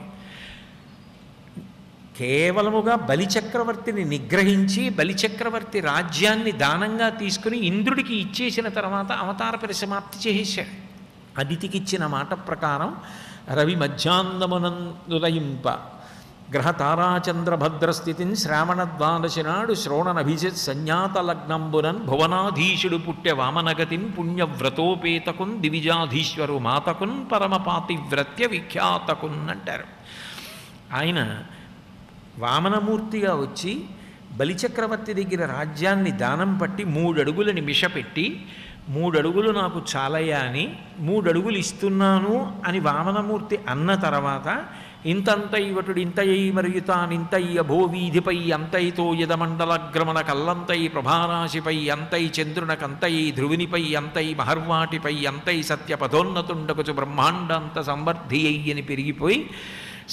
కేవలముగా బలిచక్రవర్తిని నిగ్రహించి బలిచక్రవర్తి రాజ్యాన్ని దానంగా తీసుకుని ఇంద్రుడికి ఇచ్చేసిన తర్వాత అవతార పరిసమాప్తి చేసేశాడు. అదితికిచ్చిన మాట ప్రకారం రవి మధ్యాహ్నమునందుదయింప గ్రహతారాచంద్రభద్రస్థితిని శ్రావణ ద్వాదశి నాడు శ్రోణనభిజిత్ సంజ్ఞాత లగ్నంబునన్ భువనాధీశుడు పుట్టె వామనగతిన్ పుణ్యవ్రతోపేతకున్ దివిజాధీశ్వరు మాతకున్ పరమపాతివ్రత్య విఖ్యాతకున్ అంటారు. ఆయన వామనమూర్తిగా వచ్చి బలిచక్రవర్తి దగ్గర రాజ్యాన్ని దానం పట్టి 3 అడుగులని మిషపెట్టి 3 అడుగులు నాకు చాలయ్యా అని 3 అడుగులు ఇస్తున్నాను అని వామనమూర్తి అన్న తర్వాత ఇంతంత ఇవటుడు ఇంతయై మరుగుతానింతై అభోవీధిపై అంతైతో యదమండలగ్రమణ కల్లంతై ప్రభారాశిపై అంతై చంద్రునకంతై ధ్రువునిపై అంతై మహర్వాటిపై అంతై సత్యపథోన్నతుండకుచు బ్రహ్మాండంత సంవర్ధి అయ్యని పెరిగిపోయి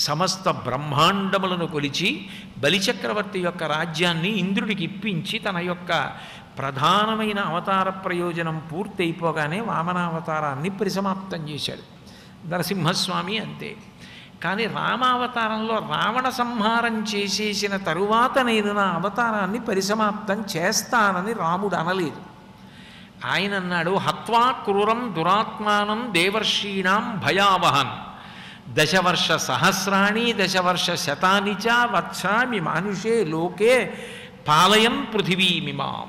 సమస్త బ్రహ్మాండములను కొలిచి బలిచక్రవర్తి యొక్క రాజ్యాన్ని ఇంద్రుడికి ఇప్పించి తన యొక్క ప్రధానమైన అవతార ప్రయోజనం పూర్తయిపోగానే వామనావతారాన్ని పరిసమాప్తం చేశాడు. నరసింహస్వామి అంతే. కానీ రామావతారంలో రావణ సంహారం చేసేసిన తరువాత నేను నా అవతారాన్ని పరిసమాప్తం చేస్తానని రాముడు అనలేదు. ఆయన అన్నాడు, హత్వా క్రూరం దురాత్మానం దేవర్షీణాం భయావహన్ దశవర్ష సహస్రాణి దశవర్ష శతాని చ వత్సామి మానుషే లోకే పాలయం పృథివీమిమాం.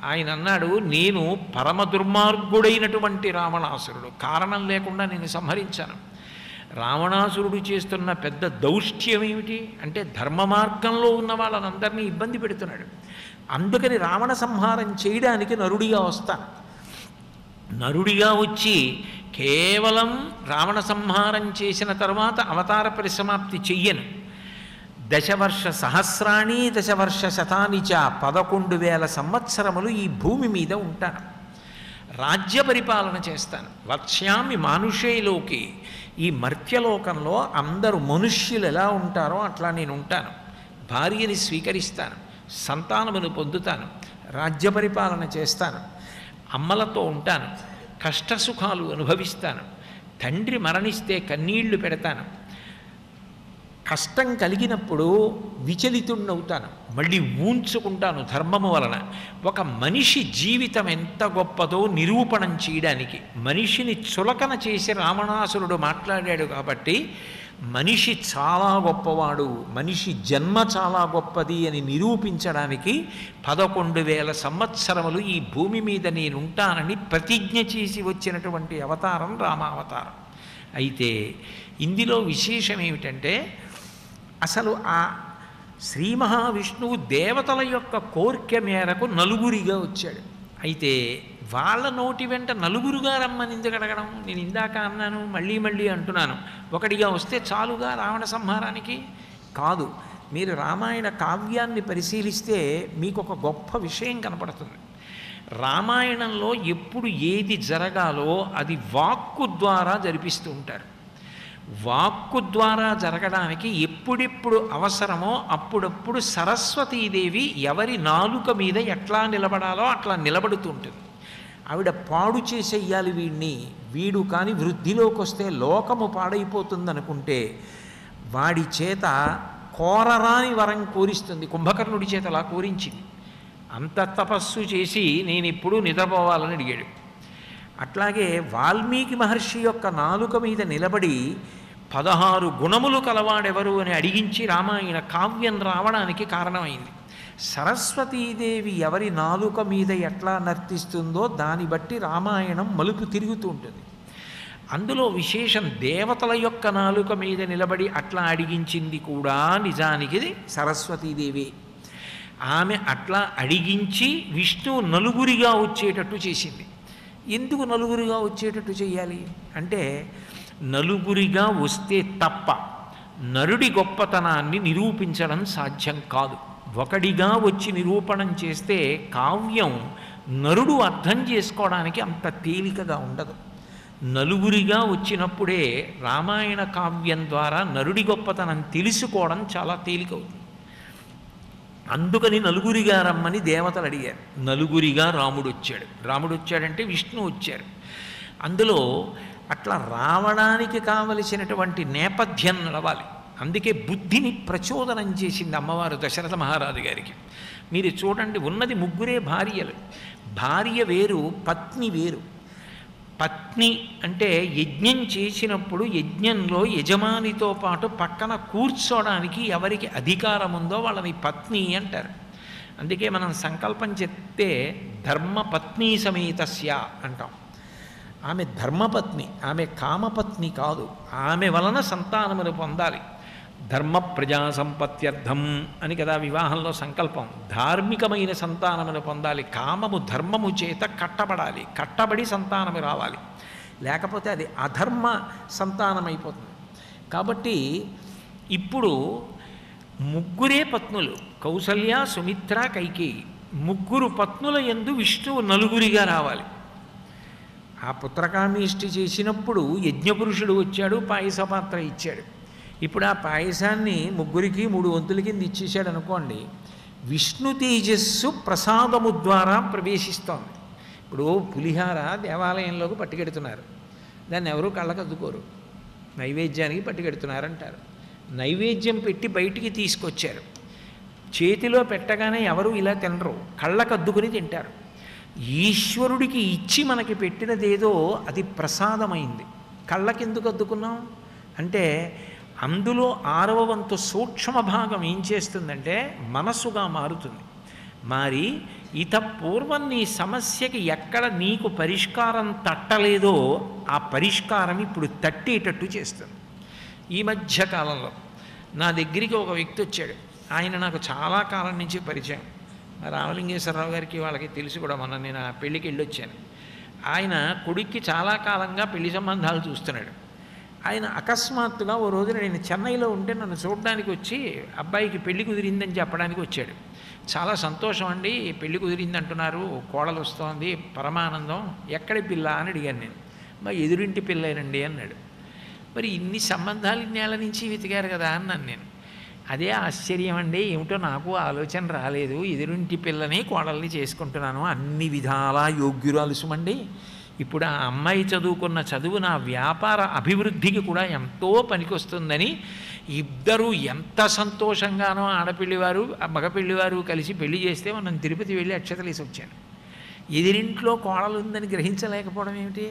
ఆయన అన్నాడు, నేను పరమ దుర్మార్గుడైనటువంటి రావణాసురుడు, కారణం లేకుండా నేను సంహరించాను. రావణాసురుడు చేస్తున్న పెద్ద దౌష్ట్యం ఏమిటి అంటే ధర్మ మార్గంలో ఉన్న వాళ్ళనందరినీ ఇబ్బంది పెడుతున్నాడు. అందుకని రావణ సంహారం చేయడానికి నరుడిగా వస్తాను. నరుడిగా వచ్చి కేవలం రావణ సంహారం చేసిన తర్వాత అవతార పరిసమాప్తి చెయ్యను. దశవర్ష సహస్రాణి దశవర్ష శతాని చ 11,000 సంవత్సరములు ఈ భూమి మీద ఉంటాను. రాజ్య పరిపాలన చేస్తాను. వత్స్యామి మానుషేలోకి, ఈ మర్త్యలోకంలో అందరూ మనుష్యులు ఎలా ఉంటారో అట్లా నేను ఉంటాను. భార్యని స్వీకరిస్తాను, సంతానమును పొందుతాను, రాజ్య పరిపాలన చేస్తాను, అమ్మలతో ఉంటాను, కష్టసుఖాలు అనుభవిస్తాను, తండ్రి మరణిస్తే కన్నీళ్లు పెడతాను, కష్టం కలిగినప్పుడు విచలితుణ్ణవుతాను, మళ్ళీ ఊంచుకుంటాను ధర్మము వలన. ఒక మనిషి జీవితం ఎంత గొప్పదో నిరూపణం చేయడానికి మనిషిని చులకన చేసి రావణాసురుడు మాట్లాడాడు. కాబట్టి మనిషి చాలా గొప్పవాడు, మనిషి జన్మ చాలా గొప్పది అని నిరూపించడానికి 11,000 సంవత్సరములు ఈ భూమి మీద నేనుంటానని ప్రతిజ్ఞ చేసి వచ్చినటువంటి అవతారం రామావతారం. అయితే ఇందులో విశేషం ఏమిటంటే అసలు ఆ శ్రీ మహావిష్ణువు దేవతల యొక్క కోరిక మేరకు నలుగురిగా వచ్చాడు. అయితే వాళ్ళ నోటి వెంట నలుగురుగా రమ్మని ఎందుకు అడగడం? నేను ఇందాక అన్నాను, మళ్ళీ మళ్ళీ అంటున్నాను, ఒకటిగా వస్తే చాలుగా రావణ సంహారానికి కాదు. మీరు రామాయణ కావ్యాన్ని పరిశీలిస్తే మీకు ఒక గొప్ప విషయం కనపడుతుంది. రామాయణంలో ఎప్పుడు ఏది జరగాలో అది వాక్కు ద్వారా జరిపిస్తూ ఉంటారు. వాక్కు ద్వారా జరగడానికి ఎప్పుడెప్పుడు అవసరమో అప్పుడప్పుడు సరస్వతీదేవి ఎవరి నాలుక మీద ఎట్లా నిలబడాలో అట్లా నిలబడుతూ ఉంటుంది. ఆవిడ పాడు చేసేయాలి వీడిని, వీడు కానీ వృద్ధిలోకి వస్తే లోకము పాడైపోతుందనుకుంటే వాడి చేత కోరరాని వరం కోరిస్తుంది. కుంభకర్ణుడి చేత అలా కోరించింది. అంత తపస్సు చేసి నేను ఇప్పుడు నిద్రపోవాలని అడిగాడు. అట్లాగే వాల్మీకి మహర్షి యొక్క నాలుక మీద నిలబడి 16 గుణములు కలవాడెవరు అని అడిగించి రామాయణ కావ్యం రావడానికి కారణమైంది. సరస్వతీదేవి ఎవరి నాలుక మీద ఎట్లా నర్తిస్తుందో దాన్ని బట్టి రామాయణం మలుపు తిరుగుతూ ఉంటుంది. అందులో విశేషం దేవతల యొక్క నాలుక మీద నిలబడి అట్లా అడిగించింది కూడా నిజానికి సరస్వతీదేవి. ఆమె అట్లా అడిగించి విష్ణువు నలుగురిగా వచ్చేటట్టు చేసింది. ఎందుకు నలుగురిగా వచ్చేటట్టు చేయాలి అంటే నలుగురిగా వస్తే తప్ప నరుడి గొప్పతనాన్ని నిరూపించడం సాధ్యం కాదు. ఒకడిగా వచ్చి నిరూపణం చేస్తే కావ్యం నరుడు అర్థం చేసుకోవడానికి అంత తేలికగా ఉండదు. నలుగురిగా వచ్చినప్పుడే రామాయణ కావ్యం ద్వారా నరుడి గొప్పతనం తెలుసుకోవడం చాలా తేలికవుతుంది. అందుకని నలుగురిగా రమ్మని దేవతలు అడిగారు. నలుగురిగా రాముడు వచ్చాడు. రాముడు వచ్చాడంటే విష్ణు వచ్చారు. అందులో అట్లా రావడానికి కావలసినటువంటి నేపథ్యం నడవాలి. అందుకే బుద్ధిని ప్రచోదనం చేసింది అమ్మవారు దశరథ మహారాజు గారికి. మీరు చూడండి, ఉన్నది 3 భార్యలు. భార్య వేరు, పత్ని వేరు. పత్ని అంటే యజ్ఞం చేసినప్పుడు యజ్ఞంలో యజమానితో పాటు పక్కన కూర్చోడానికి ఎవరికి అధికారం ఉందో వాళ్ళని పత్ని అంటారు. అందుకే మనం సంకల్పం చెప్తే ధర్మపత్ని సమేతస్య అంటాం. ఆమె ధర్మపత్ని, ఆమె కామపత్ని కాదు. ఆమె వలన సంతానమును పొందాలి. ధర్మ ప్రజా సంపత్త్యర్థం అని కదా వివాహంలో సంకల్పం. ధార్మికమైన సంతానమును పొందాలి, కామము ధర్మము చేత కట్టబడాలి, కట్టబడి సంతానము రావాలి, లేకపోతే అది అధర్మ సంతానం అయిపోతుంది. కాబట్టి ఇప్పుడు ముగ్గురే పత్నులు, కౌసల్య, సుమిత్ర, కైకేయి, ముగ్గురు పత్నుల యందు విష్ణువు నలుగురిగా రావాలి. ఆ పుత్రకామేష్టి చేసినప్పుడు యజ్ఞపురుషుడు వచ్చాడు, పాయస పాత్ర ఇచ్చాడు. ఇప్పుడు ఆ పాయసాన్ని ముగ్గురికి 3 వంతుల కింద ఇచ్చేసాడు అనుకోండి, విష్ణు తేజస్సు ప్రసాదము ద్వారా ప్రవేశిస్తోంది. ఇప్పుడు పులిహార దేవాలయంలోకి పట్టుకెడుతున్నారు, దాన్ని ఎవరూ కళ్ళకద్దుకోరు, నైవేద్యానికి పట్టుకెడుతున్నారంటారు. నైవేద్యం పెట్టి బయటికి తీసుకొచ్చారు, చేతిలో పెట్టగానే ఎవరు ఇలా తినరు, కళ్ళకద్దుకుని తింటారు. ఈశ్వరుడికి ఇచ్చి మనకి పెట్టినదేదో అది ప్రసాదమైంది, కళ్ళకెందుకు అద్దుకున్నాం అంటే అందులో 6వ వంతు సూక్ష్మ భాగం ఏం చేస్తుందంటే మనస్సుగా మారుతుంది. మారి ఇత పూర్వం నీ సమస్యకి ఎక్కడ నీకు పరిష్కారం తట్టలేదో ఆ పరిష్కారం ఇప్పుడు తట్టేటట్టు చేస్తుంది. ఈ మధ్య కాలంలో నా దగ్గరికి ఒక వ్యక్తి వచ్చాడు, ఆయన నాకు చాలా కాలం నుంచి పరిచయం, రామలింగేశ్వరరావు గారికి వాళ్ళకి తెలిసి కూడా. మొన్న నేను ఆ పెళ్ళికి వెళ్ళొచ్చాను. ఆయన కొడుక్కి చాలా కాలంగా పెళ్లి సంబంధాలు చూస్తున్నాడు. ఆయన అకస్మాత్తుగా ఓ రోజున నేను చెన్నైలో ఉంటే నన్ను చూడడానికి వచ్చి అబ్బాయికి పెళ్లి కుదిరిందని చెప్పడానికి వచ్చాడు. చాలా సంతోషం అండి, పెళ్లి కుదిరింది అంటున్నారు, కోడలు వస్తోంది, పరమానందం, ఎక్కడి పిల్ల అని అడిగాను నేను. మా ఎదురింటి పిల్లేనండి అన్నాడు. మరి ఇన్ని సంబంధాలు ఇన్నేళ్ల నుంచి వెతికారు కదా అన్నాను నేను. అదే ఆశ్చర్యం అండి, ఏమిటో నాకు ఆలోచన రాలేదు, ఎదురింటి పిల్లని కోడల్ని చేసుకుంటున్నాను, అన్ని విధాలా యోగ్యురాలు సుమండి. ఇప్పుడు ఆ అమ్మాయి చదువుకున్న చదువు నా వ్యాపార అభివృద్ధికి కూడా ఎంతో పనికొస్తుందని ఇద్దరూ ఎంత సంతోషంగానో ఆడపిల్లివారు మగపిల్లివారు కలిసి పెళ్లి చేస్తే మనం తిరుపతి వెళ్ళి అక్షతలేసి వచ్చాను. ఎదిరింట్లో కోడలు ఉందని గ్రహించలేకపోవడం ఏమిటి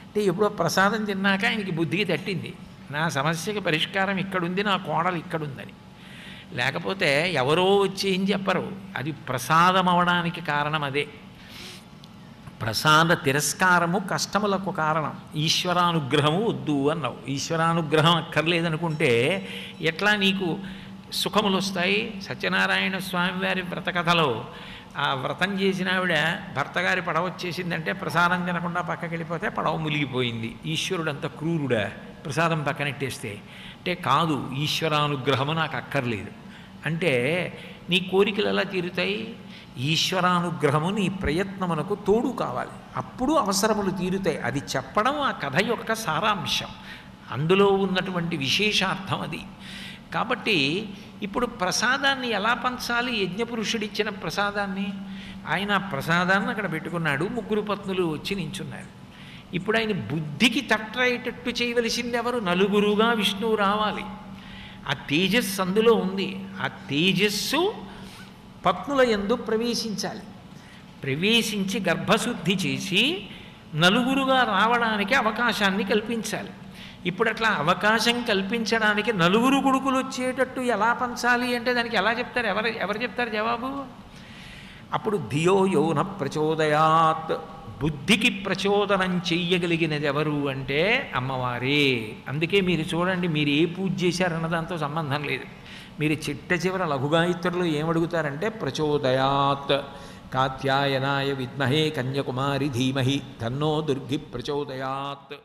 అంటే, ఎప్పుడో ప్రసాదం తిన్నాక ఆయనకి బుద్ధికి తట్టింది, నా సమస్యకి పరిష్కారం ఇక్కడుంది, నా కోడలు ఇక్కడుందని. లేకపోతే ఎవరో వచ్చి ఏం చెప్పరు, అది ప్రసాదం అవడానికి కారణం అదే. ప్రసాద తిరస్కారము కష్టములకు కారణం, ఈశ్వరానుగ్రహము వద్దు అన్నావు. ఈశ్వరానుగ్రహం అక్కర్లేదనుకుంటే ఎట్లా నీకు సుఖములు వస్తాయి? సత్యనారాయణ స్వామి వారి వ్రతకథలో ఆ వ్రతం చేసిన ఆవిడ భర్త గారి పడవ వచ్చేసిందంటే ప్రసాదం తినకుండా పక్కకి వెళ్ళిపోతే పడవ మునిగిపోయింది. ఈశ్వరుడు అంత క్రూరుడా ప్రసాదం పక్కనెట్టేస్తే? అంటే కాదు, ఈశ్వరానుగ్రహము నాకు అక్కర్లేదు అంటే నీ కోరికలు ఎలా తీరుతాయి? ఈశ్వరానుగ్రహము నీ ప్రయత్నమునకు తోడు కావాలి, అప్పుడు అవసరములు తీరుతాయి. అది చెప్పడం ఆ కథ యొక్క సారాంశం, అందులో ఉన్నటువంటి విశేషార్థం అది. కాబట్టి ఇప్పుడు ప్రసాదాన్ని ఎలా పంచాలి? యజ్ఞపురుషుడిచ్చిన ప్రసాదాన్ని, ఆయన ప్రసాదాన్ని అక్కడ పెట్టుకున్నాడు, ముగ్గురు పత్నులు వచ్చి నించున్నారు. ఇప్పుడు ఆయన బుద్ధికి తట్టేటట్టు చేయవలసింది ఎవరు? నలుగురుగా విష్ణువు రావాలి. ఆ తేజస్సు అందులో ఉంది, ఆ తేజస్సు పత్నుల యందు ప్రవేశించాలి. ప్రవేశించి గర్భశుద్ధి చేసి నలుగురుగా రావడానికి అవకాశాన్ని కల్పించాలి. ఇప్పుడు అట్లా అవకాశం కల్పించడానికి నలుగురు కొడుకులు వచ్చేటట్టు ఎలా పంచాలి అంటే దానికి ఎలా చెప్తారు? ఎవరు చెప్తారు జవాబు? అప్పుడు ధియో యౌన ప్రచోదయాత్, బుద్ధికి ప్రచోదనం చెయ్యగలిగినది ఎవరు అంటే అమ్మవారే. అందుకే మీరు చూడండి, మీరు ఏ పూజ చేశారన్న దాంతో సంబంధం లేదు. మీరు చిట్ట చివర లఘుగాయత్రులు ఏమడుగుతారంటే ప్రచోదయాత్, కాత్యాయనాయ విద్మహే కన్యాకుమారి ధీమహి తన్నో దుర్గి ప్రచోదయాత్.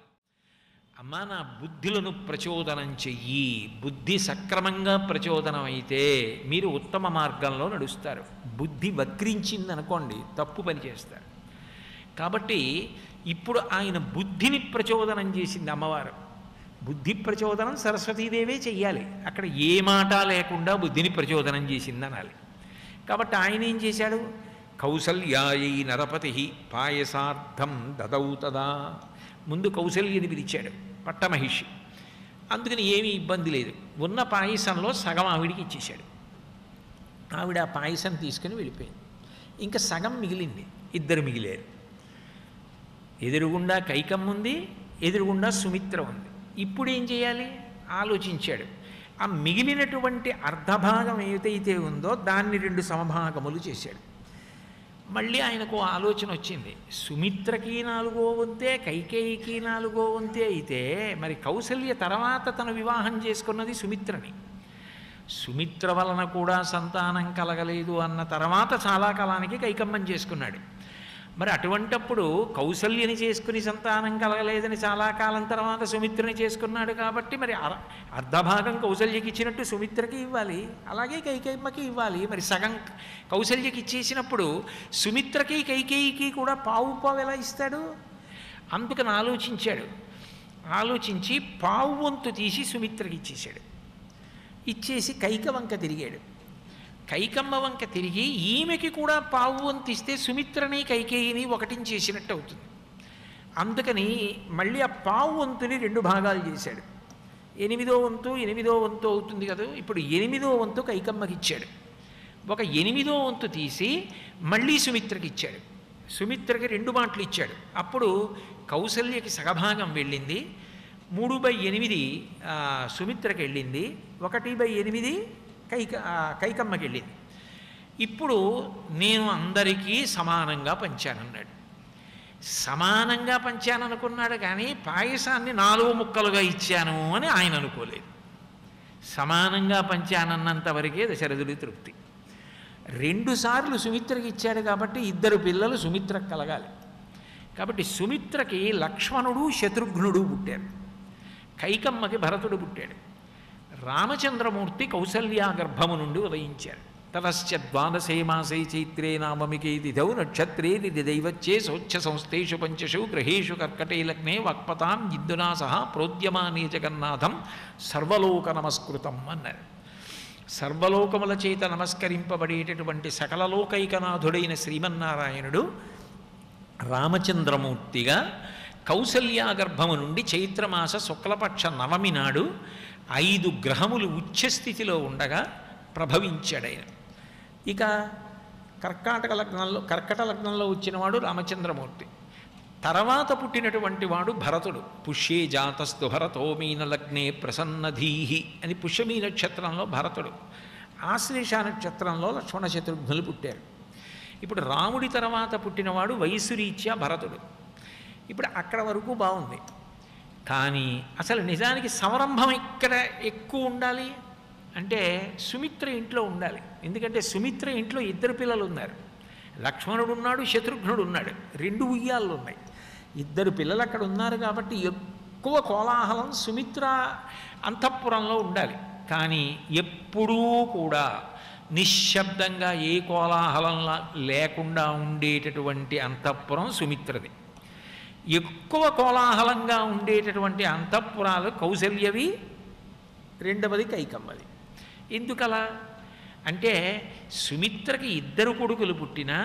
అమ్మా నా బుద్ధులను ప్రచోదనం చెయ్యి. బుద్ధి సక్రమంగా ప్రచోదనం అయితే మీరు ఉత్తమ మార్గంలో నడుస్తారు. బుద్ధి వక్రించిందనుకోండి తప్పు పని చేస్తారు. కాబట్టి ఇప్పుడు ఆయన బుద్ధిని ప్రచోదనం చేసింది అమ్మవారు. బుద్ధి ప్రచోదనం సరస్వతీదేవే చెయ్యాలి, అక్కడ ఏ మాట లేకుండా బుద్ధిని ప్రచోదనం చేసింది అనాలి. కాబట్టి ఆయన ఏం చేశాడు? కౌసల్యాయై నరపతి పాయసార్థం దదౌ తదా. ముందు కౌసల్యని పిలిచాడు, పట్టమహిషి. అందుకని ఏమీ ఇబ్బంది లేదు, ఉన్న పాయసంలో సగం ఆవిడికి ఇచ్చేశాడు. ఆవిడ ఆ పాయసం తీసుకుని వెళ్ళిపోయింది. ఇంకా సగం మిగిలింది, ఇద్దరు మిగిలారు. ఎదురుగుండా కైకమ్మ ఉంది, ఎదురుగుండా సుమిత్ర ఉంది. ఇప్పుడు ఏం చేయాలి ఆలోచించాడు. ఆ మిగిలినటువంటి అర్ధభాగం ఏదైతే ఉందో దాన్ని 2 సమభాగములు చేశాడు. మళ్ళీ ఆయనకు ఆలోచన వచ్చింది, సుమిత్రకి 4వ వంతే కైకేయికి 4వ వంతే అయితే మరి కౌసల్య తర్వాత తను వివాహం చేసుకున్నది సుమిత్రని. సుమిత్ర వలన కూడా సంతానం కలగలేదు అన్న తర్వాత చాలా కాలానికి కైకమ్మని చేసుకున్నాడు. మరి అటువంటప్పుడు కౌసల్యని చేసుకుని సంతానం కలగలేదని చాలా కాలం తర్వాత సుమిత్రని చేసుకున్నాడు కాబట్టి మరి అర్ధభాగం కౌసల్యకి ఇచ్చినట్టు సుమిత్రకి ఇవ్వాలి, అలాగే కైకమ్మకి ఇవ్వాలి. మరి సగం కౌసల్యకి ఇచ్చేసినప్పుడు సుమిత్రకి కైకేయికి కూడా పావు పావు ఎలా ఇస్తాడు? అందుకని ఆలోచించాడు. ఆలోచించి పావు వంతు తీసి సుమిత్రకి ఇచ్చేశాడు. ఇచ్చేసి కైక వంక తిరిగాడు. కైకమ్మ వంక తిరిగి ఈమెకి కూడా పావు వంతు ఇస్తే సుమిత్రని కైకేయిని ఒకటించేసినట్టు అవుతుంది. అందుకని మళ్ళీ ఆ పావు వంతుని 2 భాగాలు చేశాడు. 8వ వంతు అవుతుంది కదా, ఇప్పుడు 8వ వంతు కైకమ్మకి ఇచ్చాడు. ఒక 8వ వంతు తీసి మళ్ళీ సుమిత్రకి ఇచ్చాడు. సుమిత్రకి 2 మాటలు ఇచ్చాడు. అప్పుడు కౌసల్యకి సగభాగం వెళ్ళింది, 3/8 సుమిత్రకి వెళ్ళింది, 1/8 కైకమ్మకి వెళ్ళింది. ఇప్పుడు నేను అందరికీ సమానంగా పంచానన్నాడు. సమానంగా పంచాననుకున్నాడు కానీ పాయసాన్ని 4 ముక్కలుగా ఇచ్చాను అని ఆయన అనుకోలేదు. సమానంగా పంచానన్నంత వరకే దశరథుడి తృప్తి. 2 సార్లు సుమిత్రకి ఇచ్చాడు కాబట్టి 2 పిల్లలు సుమిత్రకు కలగాలి. కాబట్టి సుమిత్రకి లక్ష్మణుడు శత్రుఘ్నుడు పుట్టారు, కైకమ్మకి భరతుడు పుట్టాడు. రామచంద్రమూర్తి కౌసల్యా గర్భము నుండి ఉదయించారు. తతశ్చ 12 మాసే చైత్రే నామమికే తిథౌ నక్షత్రే దైవచ్చే శోచ్ఛ సంస్థేషు 5 గ్రహేషు కర్కటే లగ్నే వాక్పతాం ఇందునా సహా ప్రోద్యమానే జగన్నాథం సర్వలోక నమస్కృతం అన్నారు. సర్వలోకముల చేత నమస్కరింపబడేటటువంటి సకలలోకైకనాథుడైన శ్రీమన్నారాయణుడు రామచంద్రమూర్తిగా కౌసల్యా గర్భము నుండి చైత్రమాస శుక్లపక్ష నవమి నాడు 5 గ్రహములు ఉచ్చస్థితిలో ఉండగా ప్రభవించాడైన. ఇక కర్కట లగ్నంలో వచ్చినవాడు రామచంద్రమూర్తి. తర్వాత పుట్టినటువంటి వాడు భరతుడు. పుష్యే జాతస్తు భరతో మీన లగ్నే ప్రసన్నధీహి అని పుష్యమీ నక్షత్రంలో భరతుడు. ఆశ్లేష నక్షత్రంలో లక్ష్మణ శత్రుఘ్నులు పుట్టారు. ఇప్పుడు రాముడి తర్వాత పుట్టినవాడు వయసురీత్యా భరతుడు. ఇప్పుడు అక్కడ వరకు బాగుంది. కానీ అసలు నిజానికి సంరంభం ఇక్కడ ఎక్కువ ఉండాలి అంటే సుమిత్ర ఇంట్లో ఉండాలి. ఎందుకంటే సుమిత్ర ఇంట్లో 2 పిల్లలు ఉన్నారు, లక్ష్మణుడు ఉన్నాడు, శత్రుఘ్నుడు ఉన్నాడు, 2 ఉయ్యాళ్ళు ఉన్నాయి. 2 పిల్లలు అక్కడ ఉన్నారు కాబట్టి ఎక్కువ కోలాహలం సుమిత్ర అంతఃపురంలో ఉండాలి. కానీ ఎప్పుడూ కూడా నిశ్శబ్దంగా ఏ కోలాహలం లేకుండా ఉండేటటువంటి అంతఃపురం సుమిత్రది. ఎక్కువ కోలాహలంగా ఉండేటటువంటి అంతఃపురాలు కౌసల్యవి, 2వది కైకమ్మది. ఎందుకలా అంటే సుమిత్రకి 2 కొడుకులు పుట్టినా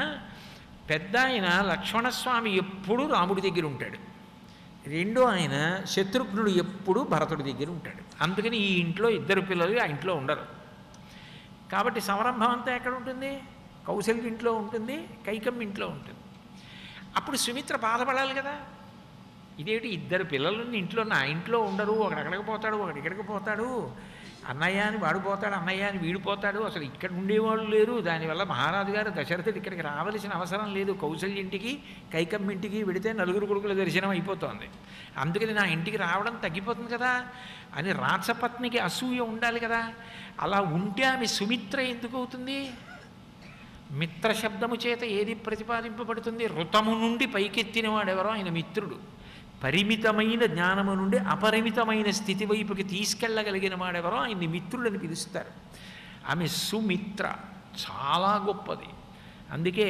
పెద్ద ఆయన లక్ష్మణస్వామి ఎప్పుడూ రాముడి దగ్గర ఉంటాడు, 2వ ఆయన శత్రుఘ్నుడు ఎప్పుడూ భరతుడి దగ్గర ఉంటాడు. అందుకని ఈ ఇంట్లో 2 పిల్లలు ఆ ఇంట్లో ఉండరు. కాబట్టి సంరంభం అంతా ఎక్కడ ఉంటుంది? కౌసల్య ఇంట్లో ఉంటుంది, కైకమ్మ ఇంట్లో ఉంటుంది. అప్పుడు సుమిత్ర బాధపడాలి కదా, ఇదేంటి 2 పిల్లలు ఇంట్లో నా ఇంట్లో ఉండరు, ఒకడు అక్కడికి పోతాడు, ఒకడు ఇక్కడికి పోతాడు, అన్నయ్య అని వాడు పోతాడు, అన్నయ్య అని వీడు పోతాడు, అసలు ఇక్కడ ఉండేవాళ్ళు లేరు. దానివల్ల మహారాజు గారు దశరథుడు ఇక్కడికి రావలసిన అవసరం లేదు, కౌసల్య ఇంటికి కైకమ్మ ఇంటికి వెడితే 4 కొడుకుల దర్శనం అయిపోతుంది, అందుకని నా ఇంటికి రావడం తగ్గిపోతుంది కదా అని రాచపత్నికి అసూయ ఉండాలి కదా. అలా ఉంటే ఆమె సుమిత్ర ఎందుకు అవుతుంది? మిత్ర శబ్దము చేత ఏది ప్రతిపాదింపబడుతుంది? ఋతము నుండి పైకెత్తిన వాడెవరో ఆయన మిత్రుడు. పరిమితమైన జ్ఞానము నుండి అపరిమితమైన స్థితి వైపుకి తీసుకెళ్ళగలిగిన వాడెవరో ఆయన్ని మిత్రుడని పిలుస్తారు. ఆమె సుమిత్ర చాలా గొప్పది. అందుకే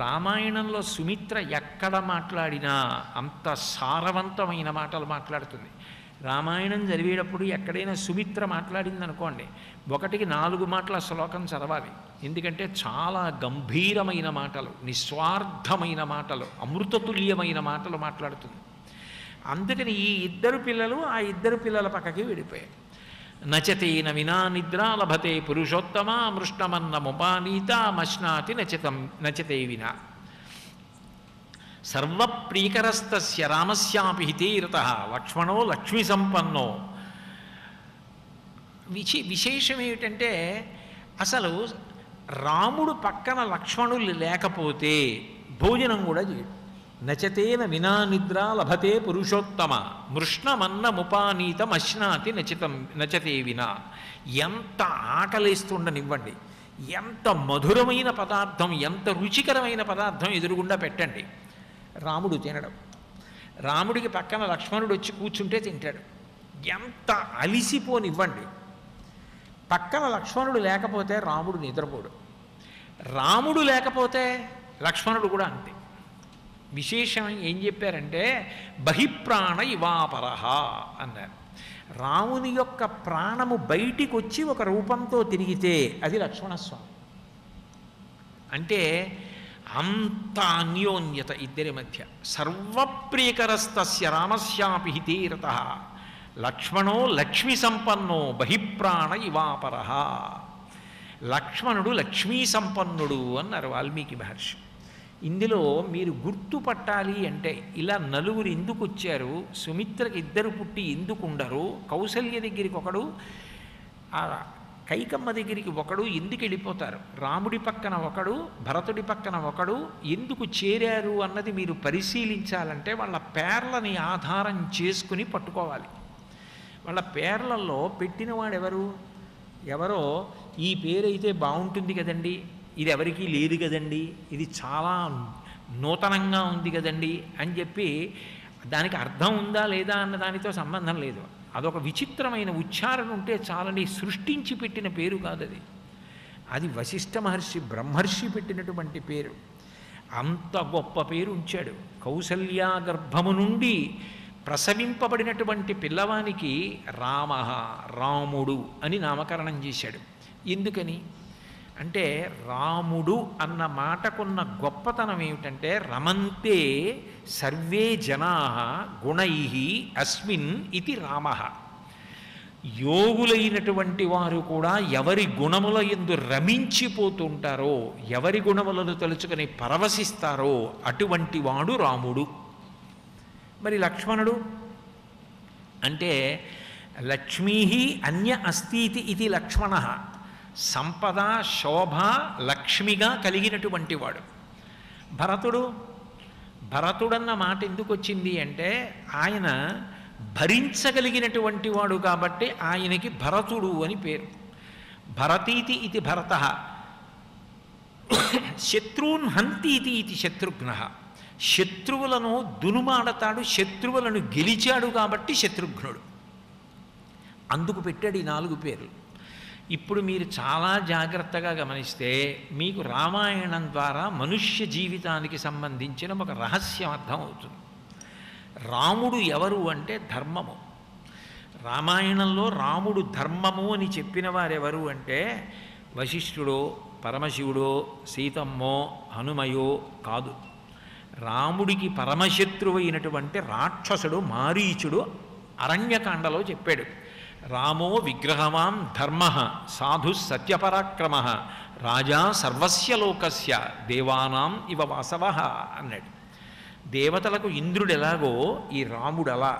రామాయణంలో సుమిత్ర ఎక్కడ మాట్లాడినా అంత సారవంతమైన మాటలు మాట్లాడుతుంది. రామాయణం చదివేటప్పుడు ఎక్కడైనా సుమిత్ర మాట్లాడిందనుకోండి, 1కి 4 మాటల శ్లోకం చదవాలి. ఎందుకంటే చాలా గంభీరమైన మాటలు, నిస్వార్థమైన మాటలు, అమృతతుల్యమైన మాటలు మాట్లాడుతుంది. అందుకని ఈ 2 పిల్లలు ఆ 2 పిల్లల పక్కకి వెళ్ళిపోయారు. నచతేన వినా నిద్ర లభతే పురుషోత్తమ మృష్ణమన్నముపానీత మశ్నాతి నచతే వినా సర్వప్రీకరస్తస్య రామస్యాపి హితేరతః లక్ష్మణో లక్ష్మీ సంపన్నో. విశేషం ఏమిటంటే అసలు రాముడు పక్కన లక్ష్మణులు లేకపోతే భోజనం కూడా చేయడు. నచతేన వినా నిద్ర లభతే పురుషోత్తమ మృష్ణమన్నముపానీతమశ్నాతి నచతే వినా. ఎంత ఆకలేస్తుండనివ్వండి, ఎంత మధురమైన పదార్థం, ఎంత రుచికరమైన పదార్థం ఎదురుగుండా పెట్టండి, రాముడు తినడం. రాముడికి పక్కన లక్ష్మణుడు వచ్చి కూర్చుంటే తింటాడు. ఎంత అలిసిపోనివ్వండి, పక్కన లక్ష్మణుడు లేకపోతే రాముడు నిద్రపోడు, రాముడు లేకపోతే లక్ష్మణుడు కూడా అంతే. విశేషం ఏం చెప్పారంటే బహిప్రాణ ఇవాపరహ అన్నారు. రాముని యొక్క ప్రాణము బయటికి వచ్చి ఒక రూపంతో తిరిగితే అది లక్ష్మణస్వామి. అంటే అంత అన్యోన్యత ఇద్దరి మధ్య. సర్వప్రియకరస్తస్య రామస్యాపి హితేరత లక్ష్మణో లక్ష్మీ సంపన్నో బహిప్రాణ ఇవాపరహ. లక్ష్మణుడు లక్ష్మీ సంపన్నుడు అన్నారు వాల్మీకి మహర్షి. ఇందులో మీరు గుర్తుపట్టాలి అంటే ఇలా నలుగురు ఎందుకు వచ్చారు, సుమిత్రకి ఇద్దరు పుట్టి ఎందుకు ఉండరు, కౌసల్య దగ్గరికి ఒకడు, ఆ కైకమ్మ దగ్గరికి ఒకడు ఎందుకు వెళ్ళిపోతారు, రాముడి పక్కన ఒకడు, భరతుడి పక్కన ఒకడు ఎందుకు చేరారు అన్నది మీరు పరిశీలించాలంటే వాళ్ళ పేర్లని ఆధారం చేసుకుని పట్టుకోవాలి. వాళ్ళ పేర్లలో పెట్టినవాడు ఎవరో ఈ పేరైతే బాగుంటుంది కదండి, ఇది ఎవరికీ లేదు కదండి, ఇది చాలా నూతనంగా ఉంది కదండి అని చెప్పి దానికి అర్థం ఉందా లేదా అన్న దానితో సంబంధం లేదు. అదొక విచిత్రమైన ఉచ్చారణ ఉంటే చాలని సృష్టించి పెట్టిన పేరు కాదు అది. అది వశిష్ఠ మహర్షి బ్రహ్మర్షి పెట్టినటువంటి పేరు. అంత గొప్ప పేరు ఉంచాడు. కౌసల్యా గర్భము నుండి ప్రసవింపబడినటువంటి పిల్లవానికి రామ, రాముడు అని నామకరణం చేశాడు. ఎందుకని అంటే రాముడు అన్న మాటకున్న గొప్పతనం ఏమిటంటే రమంతే సర్వే జనా గుణై అస్మిన్ ఇది రామ. యోగులైనటువంటి వారు కూడా ఎవరి గుణముల యందు రమించిపోతుంటారో, ఎవరి గుణములను తలుచుకొని పరవశిస్తారో అటువంటి వాడు రాముడు. మరి లక్ష్మణుడు అంటే లక్ష్మీ అన్య అస్తీతి ఇది లక్ష్మణ. సంపద శోభ లక్ష్మిగా కలిగినటువంటి వాడు. భరతుడన్న మాట ఎందుకు వచ్చింది అంటే ఆయన భరించగలిగినటువంటి వాడు కాబట్టి ఆయనకి భరతుడు అని పేరు. భరతీతి ఇది భరత, శత్రూన్ హంతీతి ఇది శత్రుఘ్న. శత్రువులను దునుమాడతాడు, శత్రువులను గెలిచాడు కాబట్టి శత్రుఘ్నుడు. అందుకు పెట్టాడు ఈ 4 పేర్లు. ఇప్పుడు మీరు చాలా జాగ్రత్తగా గమనిస్తే మీకు రామాయణం ద్వారా మనుష్య జీవితానికి సంబంధించిన ఒక రహస్యం అర్థమవుతుంది. రాముడు ఎవరు అంటే ధర్మము. రామాయణంలో రాముడు ధర్మము అని చెప్పిన వారెవరు అంటే వశిష్ఠుడో, పరమశివుడో, సీతమ్మో, హనుమయో కాదు. రాముడికి పరమశత్రువైనటువంటి రాక్షసుడు మారీచుడు అరణ్యకాండలో చెప్పాడు. రామో విగ్రహవాన్ ధర్మ సాధు సత్యపరాక్రమ రాజా సర్వస్య లోకస్య దేవానాం ఇవ వాసవ అన్నాడు. దేవతలకు ఇంద్రుడు ఎలాగో ఈ రాముడు అలా.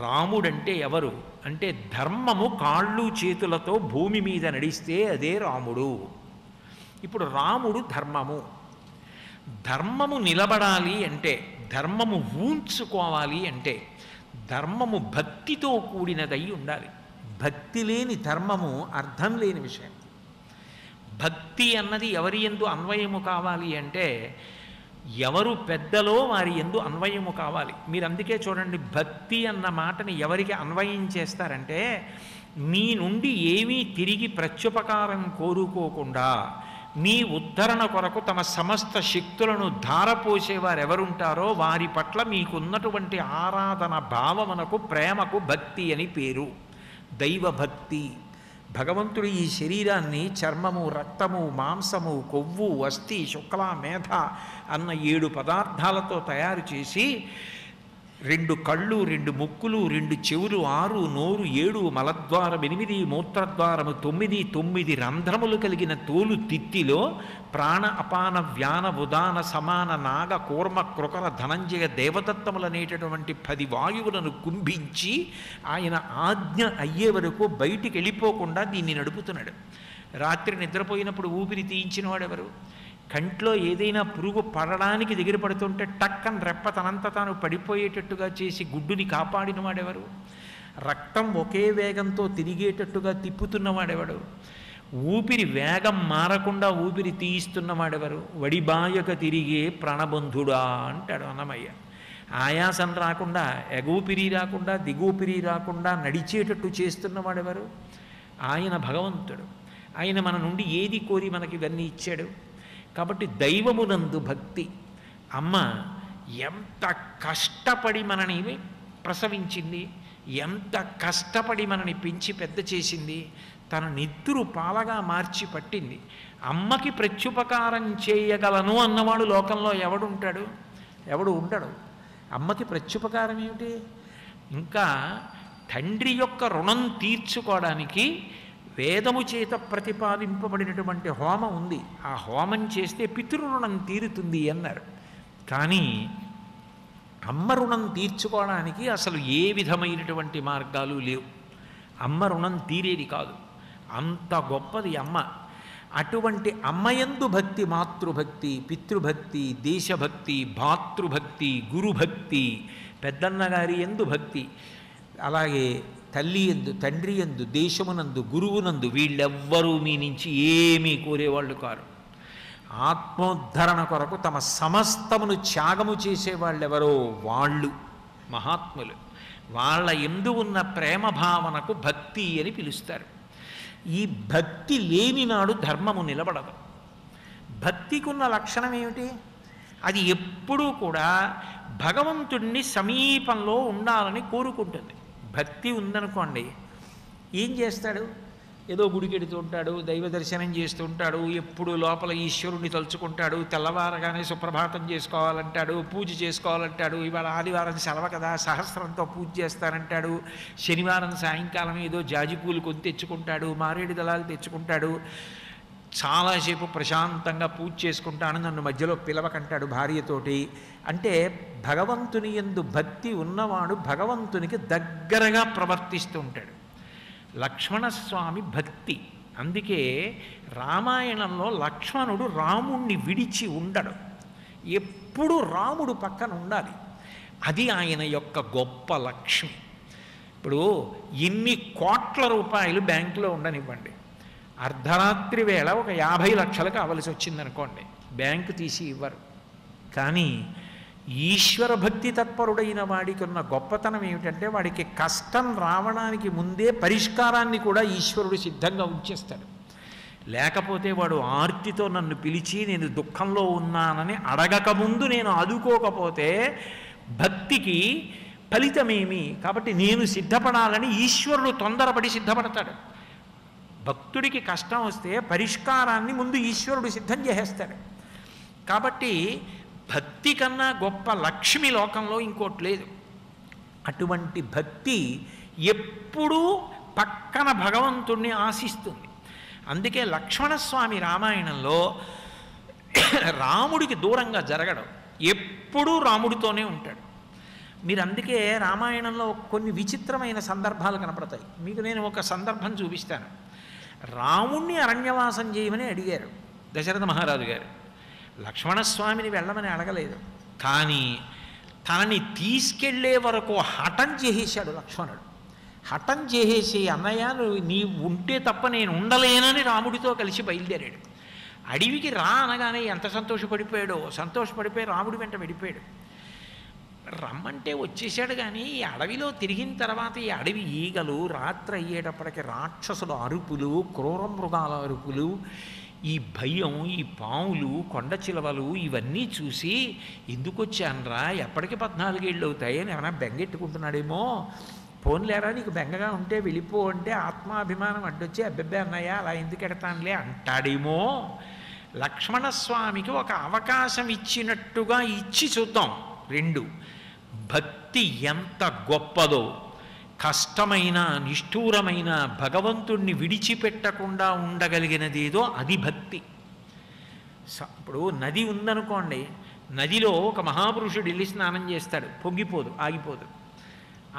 రాముడంటే ఎవరు అంటే ధర్మము కాళ్ళు చేతులతో భూమి మీద నడిస్తే అదే రాముడు. ఇప్పుడు రాముడు ధర్మము. ధర్మము నిలబడాలి అంటే, ధర్మము ఊంచుకోవాలి అంటే ధర్మము భక్తితో కూడినదై ఉండాలి. భక్తి లేని ధర్మము అర్థం లేని విషయం. భక్తి అన్నది ఎవరి యందు అన్వయము కావాలి అంటే ఎవరు పెద్దలో వారి యందు అన్వయము కావాలి. మీరు అందుకే చూడండి, భక్తి అన్న మాటని ఎవరికి అన్వయం చేస్తారంటే మీ నుండి ఏమీ తిరిగి ప్రత్యుపకారం కోరుకోకుండా మీ ఉద్ధరణ కొరకు తమ సమస్త శక్తులను ధారపోసేవారు ఎవరుంటారో వారి పట్ల మీకున్నటువంటి ఆరాధన భావమునకు, ప్రేమకు భక్తి అని పేరు. దైవభక్తి. భగవంతుడు ఈ శరీరాన్ని చర్మము, రక్తము, మాంసము, కొవ్వు, అస్థి, శుక్ల, మేధ అన్న 7 పదార్థాలతో తయారు చేసి 2 కళ్ళు, 2 ముక్కులు, 2 చెవులు, 6 నోరు, 7 మలద్వారం, 8 మూత్రద్వారము, 9 రంధ్రములు కలిగిన తోలు తిత్తిలో ప్రాణ, అపాన, వ్యాన, ఉదాన, సమాన, నాగ, కూర్మ, కృకర, ధనంజయ దేవదత్తములనేటటువంటి 10 వాయువులను కుంభించి ఆయన ఆజ్ఞ అయ్యే వరకు బయటికి వెళ్ళిపోకుండా దీన్ని నడుపుతున్నాడు. రాత్రి నిద్రపోయినప్పుడు ఊపిరి తీయించిన వాడెవరు? కంట్లో ఏదైనా పురుగు పడడానికి దగ్గర పడుతుంటే టక్కన రెప్ప తనంత తాను పడిపోయేటట్టుగా చేసి గుడ్డుని కాపాడిన వాడెవరు? రక్తం ఒకే వేగంతో తిరిగేటట్టుగా తిప్పుతున్నవాడెవడు? ఊపిరి వేగం మారకుండా ఊపిరి తీయిస్తున్నవాడెవరు? వడిబాయక తిరిగే ప్రాణబంధుడా అంటాడు అన్నమయ్య. ఆయాసం రాకుండా, ఎగూపిరి రాకుండా, దిగూపిరి రాకుండా నడిచేటట్టు చేస్తున్నవాడెవరు? ఆయన భగవంతుడు. ఆయన మన నుండి ఏది కోరి మనకి ఇవన్నీ ఇచ్చాడు? కాబట్టి దైవమునందు భక్తి. అమ్మ ఎంత కష్టపడి మనని ప్రసవించింది, ఎంత కష్టపడి మనని పెంచి పెద్ద చేసింది, తన నిద్దురు పాలగా మార్చి పట్టింది. అమ్మకి ప్రత్యుపకారం చేయగలను అన్నవాడు లోకంలో ఎవడుంటాడు? ఎవడు ఉండడు. అమ్మకి ప్రత్యుపకారం ఏమిటి? ఇంకా తండ్రి యొక్క రుణం తీర్చుకోవడానికి వేదము చేత ప్రతిపాదింపబడినటువంటి హోమం ఉంది. ఆ హోమం చేస్తే పితృరుణం తీరుతుంది అన్నారు. కానీ అమ్మ రుణం తీర్చుకోవడానికి అసలు ఏ విధమైనటువంటి మార్గాలు లేవు. అమ్మ రుణం తీరేది కాదు. అంత గొప్పది అమ్మ. అటువంటి అమ్మయందు భక్తి, మాతృభక్తి, పితృభక్తి, దేశభక్తి, భాతృభక్తి, గురుభక్తి, పెద్దన్నగారి ఎందు భక్తి, అలాగే తల్లి ఎందు, తండ్రి ఎందు, దేశమునందు, గురువునందు, వీళ్ళెవ్వరూ మీ నుంచి ఏమీ కోరేవాళ్ళు కారు. ఆత్మోద్ధరణ కొరకు తమ సమస్తమును త్యాగము చేసేవాళ్ళెవరో వాళ్ళు మహాత్ములు. వాళ్ళ ఎందు ఉన్న ప్రేమ భావనకు భక్తి అని పిలుస్తారు. ఈ భక్తి లేని నాడు ధర్మము నిలబడదు. భక్తికి ఉన్న లక్షణం ఏమిటి? అది ఎప్పుడూ కూడా భగవంతుడిని సమీపంలో ఉండాలని కోరుకుంటుంది. భక్తి ఉందనుకోండి, ఏం చేస్తాడు? ఏదో గుడికెడుతూ ఉంటాడు, దైవ దర్శనం చేస్తూ ఉంటాడు, ఎప్పుడు లోపల ఈశ్వరుణ్ణి తలుచుకుంటాడు, తెల్లవారగానే సుప్రభాతం చేసుకోవాలంటాడు, పూజ చేసుకోవాలంటాడు, ఇవాళ ఆదివారం సెలవు కదా సహస్రంతో పూజ చేస్తానంటాడు, శనివారం సాయంకాలం ఏదో జాజి పూలు కొని తెచ్చుకుంటాడు, మారేడు దళాలు తెచ్చుకుంటాడు, చాలాసేపు ప్రశాంతంగా పూజ చేసుకుంటాను, నన్ను మధ్యలో పిలవకంటాడు భార్యతోటి. అంటే భగవంతుని యందు భక్తి ఉన్నవాడు భగవంతునికి దగ్గరగా ప్రవర్తిస్తూ ఉంటాడు. లక్ష్మణస్వామి భక్తి. అందుకే రామాయణంలో లక్ష్మణుడు రాముణ్ణి విడిచి ఉండడు, ఎప్పుడు రాముడు పక్కన ఉండాలి. అది ఆయన యొక్క గొప్ప లక్ష్మి. ఇప్పుడు ఎన్ని కోట్ల రూపాయలు బ్యాంకులో ఉండనివ్వండి, అర్ధరాత్రి వేళ ఒక 50 లక్షలు కావలసి వచ్చిందనుకోండి, బ్యాంకు తీసి ఇవ్వరు. కానీ ఈశ్వర భక్తి తత్పరుడైన వాడికి ఉన్న గొప్పతనం ఏమిటంటే, వాడికి కష్టం రావడానికి ముందే పరిష్కారాన్ని కూడా ఈశ్వరుడు సిద్ధంగా ఉంచేస్తాడు. లేకపోతే వాడు ఆర్తితో నన్ను పిలిచి నేను దుఃఖంలో ఉన్నానని అడగకముందు నేను ఆదుకోకపోతే భక్తికి ఫలితమేమి? కాబట్టి నేను సిద్ధపడాలని ఈశ్వరుడు తొందరపడి సిద్ధపడతాడు. భక్తుడికి కష్టం వస్తే పరిష్కారాన్ని ముందు ఈశ్వరుడు సిద్ధం చేసేస్తాడు. కాబట్టి భక్తి కన్నా గొప్ప లక్ష్మి లోకంలో ఇంకోటి లేదు. అటువంటి భక్తి ఎప్పుడూ పక్కన భగవంతుణ్ణి ఆశిస్తుంది. అందుకే లక్ష్మణస్వామి రామాయణంలో రాముడికి దూరంగా జరగడం, ఎప్పుడూ రాముడితోనే ఉంటాడు. మీరు అందుకే రామాయణంలో కొన్ని విచిత్రమైన సందర్భాలు కనపడతాయి. మీకు నేను ఒక సందర్భం చూపిస్తాను. రాముణ్ణి అరణ్యవాసం చేయమని అడిగారు దశరథ మహారాజు గారు. లక్ష్మణస్వామిని వెళ్ళమని అడగలేదు, కానీ తనని తీసుకెళ్లే వరకు హఠం చేసేశాడు లక్ష్మణుడు. హఠం చేసేసి, అన్నయ్య నీ ఉంటే తప్ప నేను ఉండలేనని రాముడితో కలిసి బయలుదేరాడు. అడవికి రా అనగానే ఎంత సంతోషపడిపోయాడో, సంతోషపడిపోయి రాముడి వెంట వెళ్ళిపోయాడు. రమ్మంటే వచ్చేసాడు. కానీ ఈ అడవిలో తిరిగిన తర్వాత ఈ అడవి ఈగలు, రాత్రి అయ్యేటప్పటికి రాక్షసుల అరుపులు, క్రూర మృగాల అరుపులు, ఈ భయం, ఈ పాములు, కొండ చిలవలు ఇవన్నీ చూసి ఎందుకు వచ్చానరా, ఎప్పటికీ 14 ఏళ్ళు అవుతాయి అని ఏమైనా బెంగెట్టుకుంటున్నాడేమో, పోన్లేరా నీకు బెంగగా ఉంటే వెళ్ళిపో అంటే ఆత్మాభిమానం అడ్డొచ్చి అబ్బెబ్బే అన్నయ్య అలా ఎందుకు ఎడతానులే అంటాడేమో. లక్ష్మణస్వామికి ఒక అవకాశం ఇచ్చినట్టుగా ఇచ్చి చూద్దాం. 2, భక్తి ఎంత గొప్పదో, కష్టమైన నిష్ఠూరమైన భగవంతుణ్ణి విడిచిపెట్టకుండా ఉండగలిగినదేదో అది భక్తి. ఇప్పుడు నది ఉందనుకోండి, నదిలో ఒక మహాపురుషుడు వెళ్ళి స్నానం చేస్తాడు, పొంగిపోదు, ఆగిపోదు.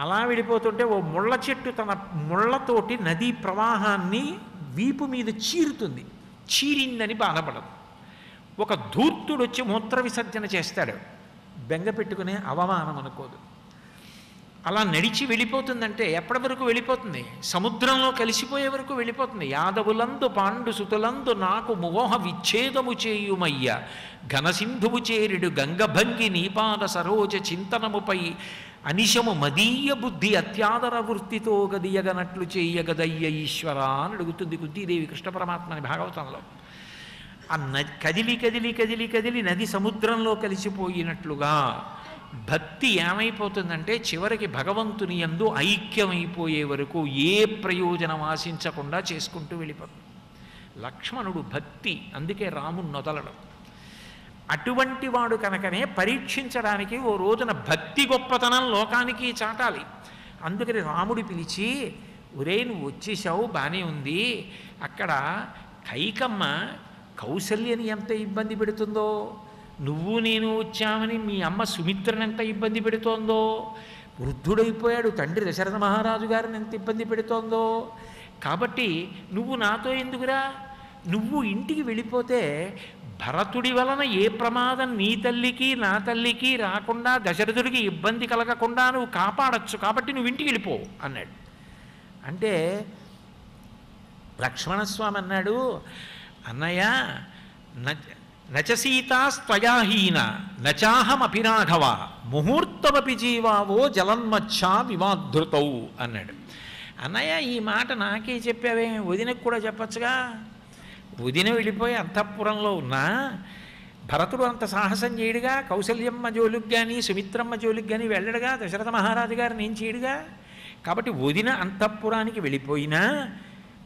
అలా విడిపోతుంటే ఓ ముళ్ళ చెట్టు తన ముళ్ళతోటి నదీ ప్రవాహాన్ని వీపు మీద చీరుతుంది, చీరిందని బాధపడదు. ఒక ధూర్తుడు వచ్చి మూత్ర విసర్జన చేస్తాడు, బెంగ పెట్టుకునే అవమానం అనుకోదు. అలా నడిచి వెళ్ళిపోతుందంటే ఎప్పటి వరకు వెళ్ళిపోతుంది? సముద్రంలో కలిసిపోయే వరకు వెళ్ళిపోతుంది. యాదవులందు పాండు సుతులందు నాకు మోహ విచ్ఛేదము చేయుమయ్య, ఘనసింధువు చేరిడు గంగభంగి నీపాద సరోజ చింతనముపై అనిశము మదీయ బుద్ధి అత్యాదర వృత్తితో గదియగనట్లు చేయగదయ్య ఈశ్వర అని అడుగుతుంది కుంతీదేవి కృష్ణ పరమాత్మని భాగవతంలో. ఆ కదిలి కదిలి కదిలి కదిలి నది సముద్రంలో కలిసిపోయినట్లుగా భక్తి ఏమైపోతుందంటే చివరికి భగవంతుని యందు ఐక్యమైపోయే వరకు ఏ ప్రయోజనం ఆశించకుండా చేసుకుంటూ వెళ్ళిపోతుంది. లక్ష్మణుడు భక్తి, అందుకే రాముని నొదలడం. అటువంటి వాడు కనుకనే పరీక్షించడానికి ఓ రోజున భక్తి గొప్పతనం లోకానికి చాటాలి. అందుకని రాముడు పిలిచి, ఒరే నువ్వు వచ్చేసావు బాగానే ఉంది, అక్కడ కైకమ్మ కౌసల్యని ఎంత ఇబ్బంది పెడుతుందో, నువ్వు నేను వచ్చామని మీ అమ్మ సుమిత్రని ఎంత ఇబ్బంది పెడుతోందో, వృద్ధుడైపోయాడు తండ్రి దశరథ మహారాజు గారిని ఎంత ఇబ్బంది పెడుతోందో, కాబట్టి నువ్వు నాతో ఎందుకురా, నువ్వు ఇంటికి వెళ్ళిపోతే భరతుడి వలన ఏ ప్రమాదం నీ తల్లికి నా తల్లికి రాకుండా దశరథుడికి ఇబ్బంది కలగకుండా నువ్వు కాపాడచ్చు, కాబట్టి నువ్వు ఇంటికి వెళ్ళిపో అన్నాడు. అంటే లక్ష్మణస్వామి అన్నాడు, అన్నయ్య నచసీతాస్త్వయాహీన నచాహమపిరాఘవ ముహూర్తమపి జీవావో జలన్మచ్చా వివాధృతౌ అన్నాడు. అన్నయ్య ఈ మాట నాకే చెప్పావే, వదినకు కూడా చెప్పచ్చుగా. వదిన వెళ్ళిపోయి అంతఃపురంలో ఉన్నా భరతుడు అంత సాహసం చేయడుగా, కౌసల్యమ్మ జోలికి కానీ సుమిత్రమ్మ జోలికి కానీ వెళ్ళడుగా, దశరథ మహారాజు గారు నేను చేయడుగా. కాబట్టి వదిన అంతఃపురానికి వెళ్ళిపోయినా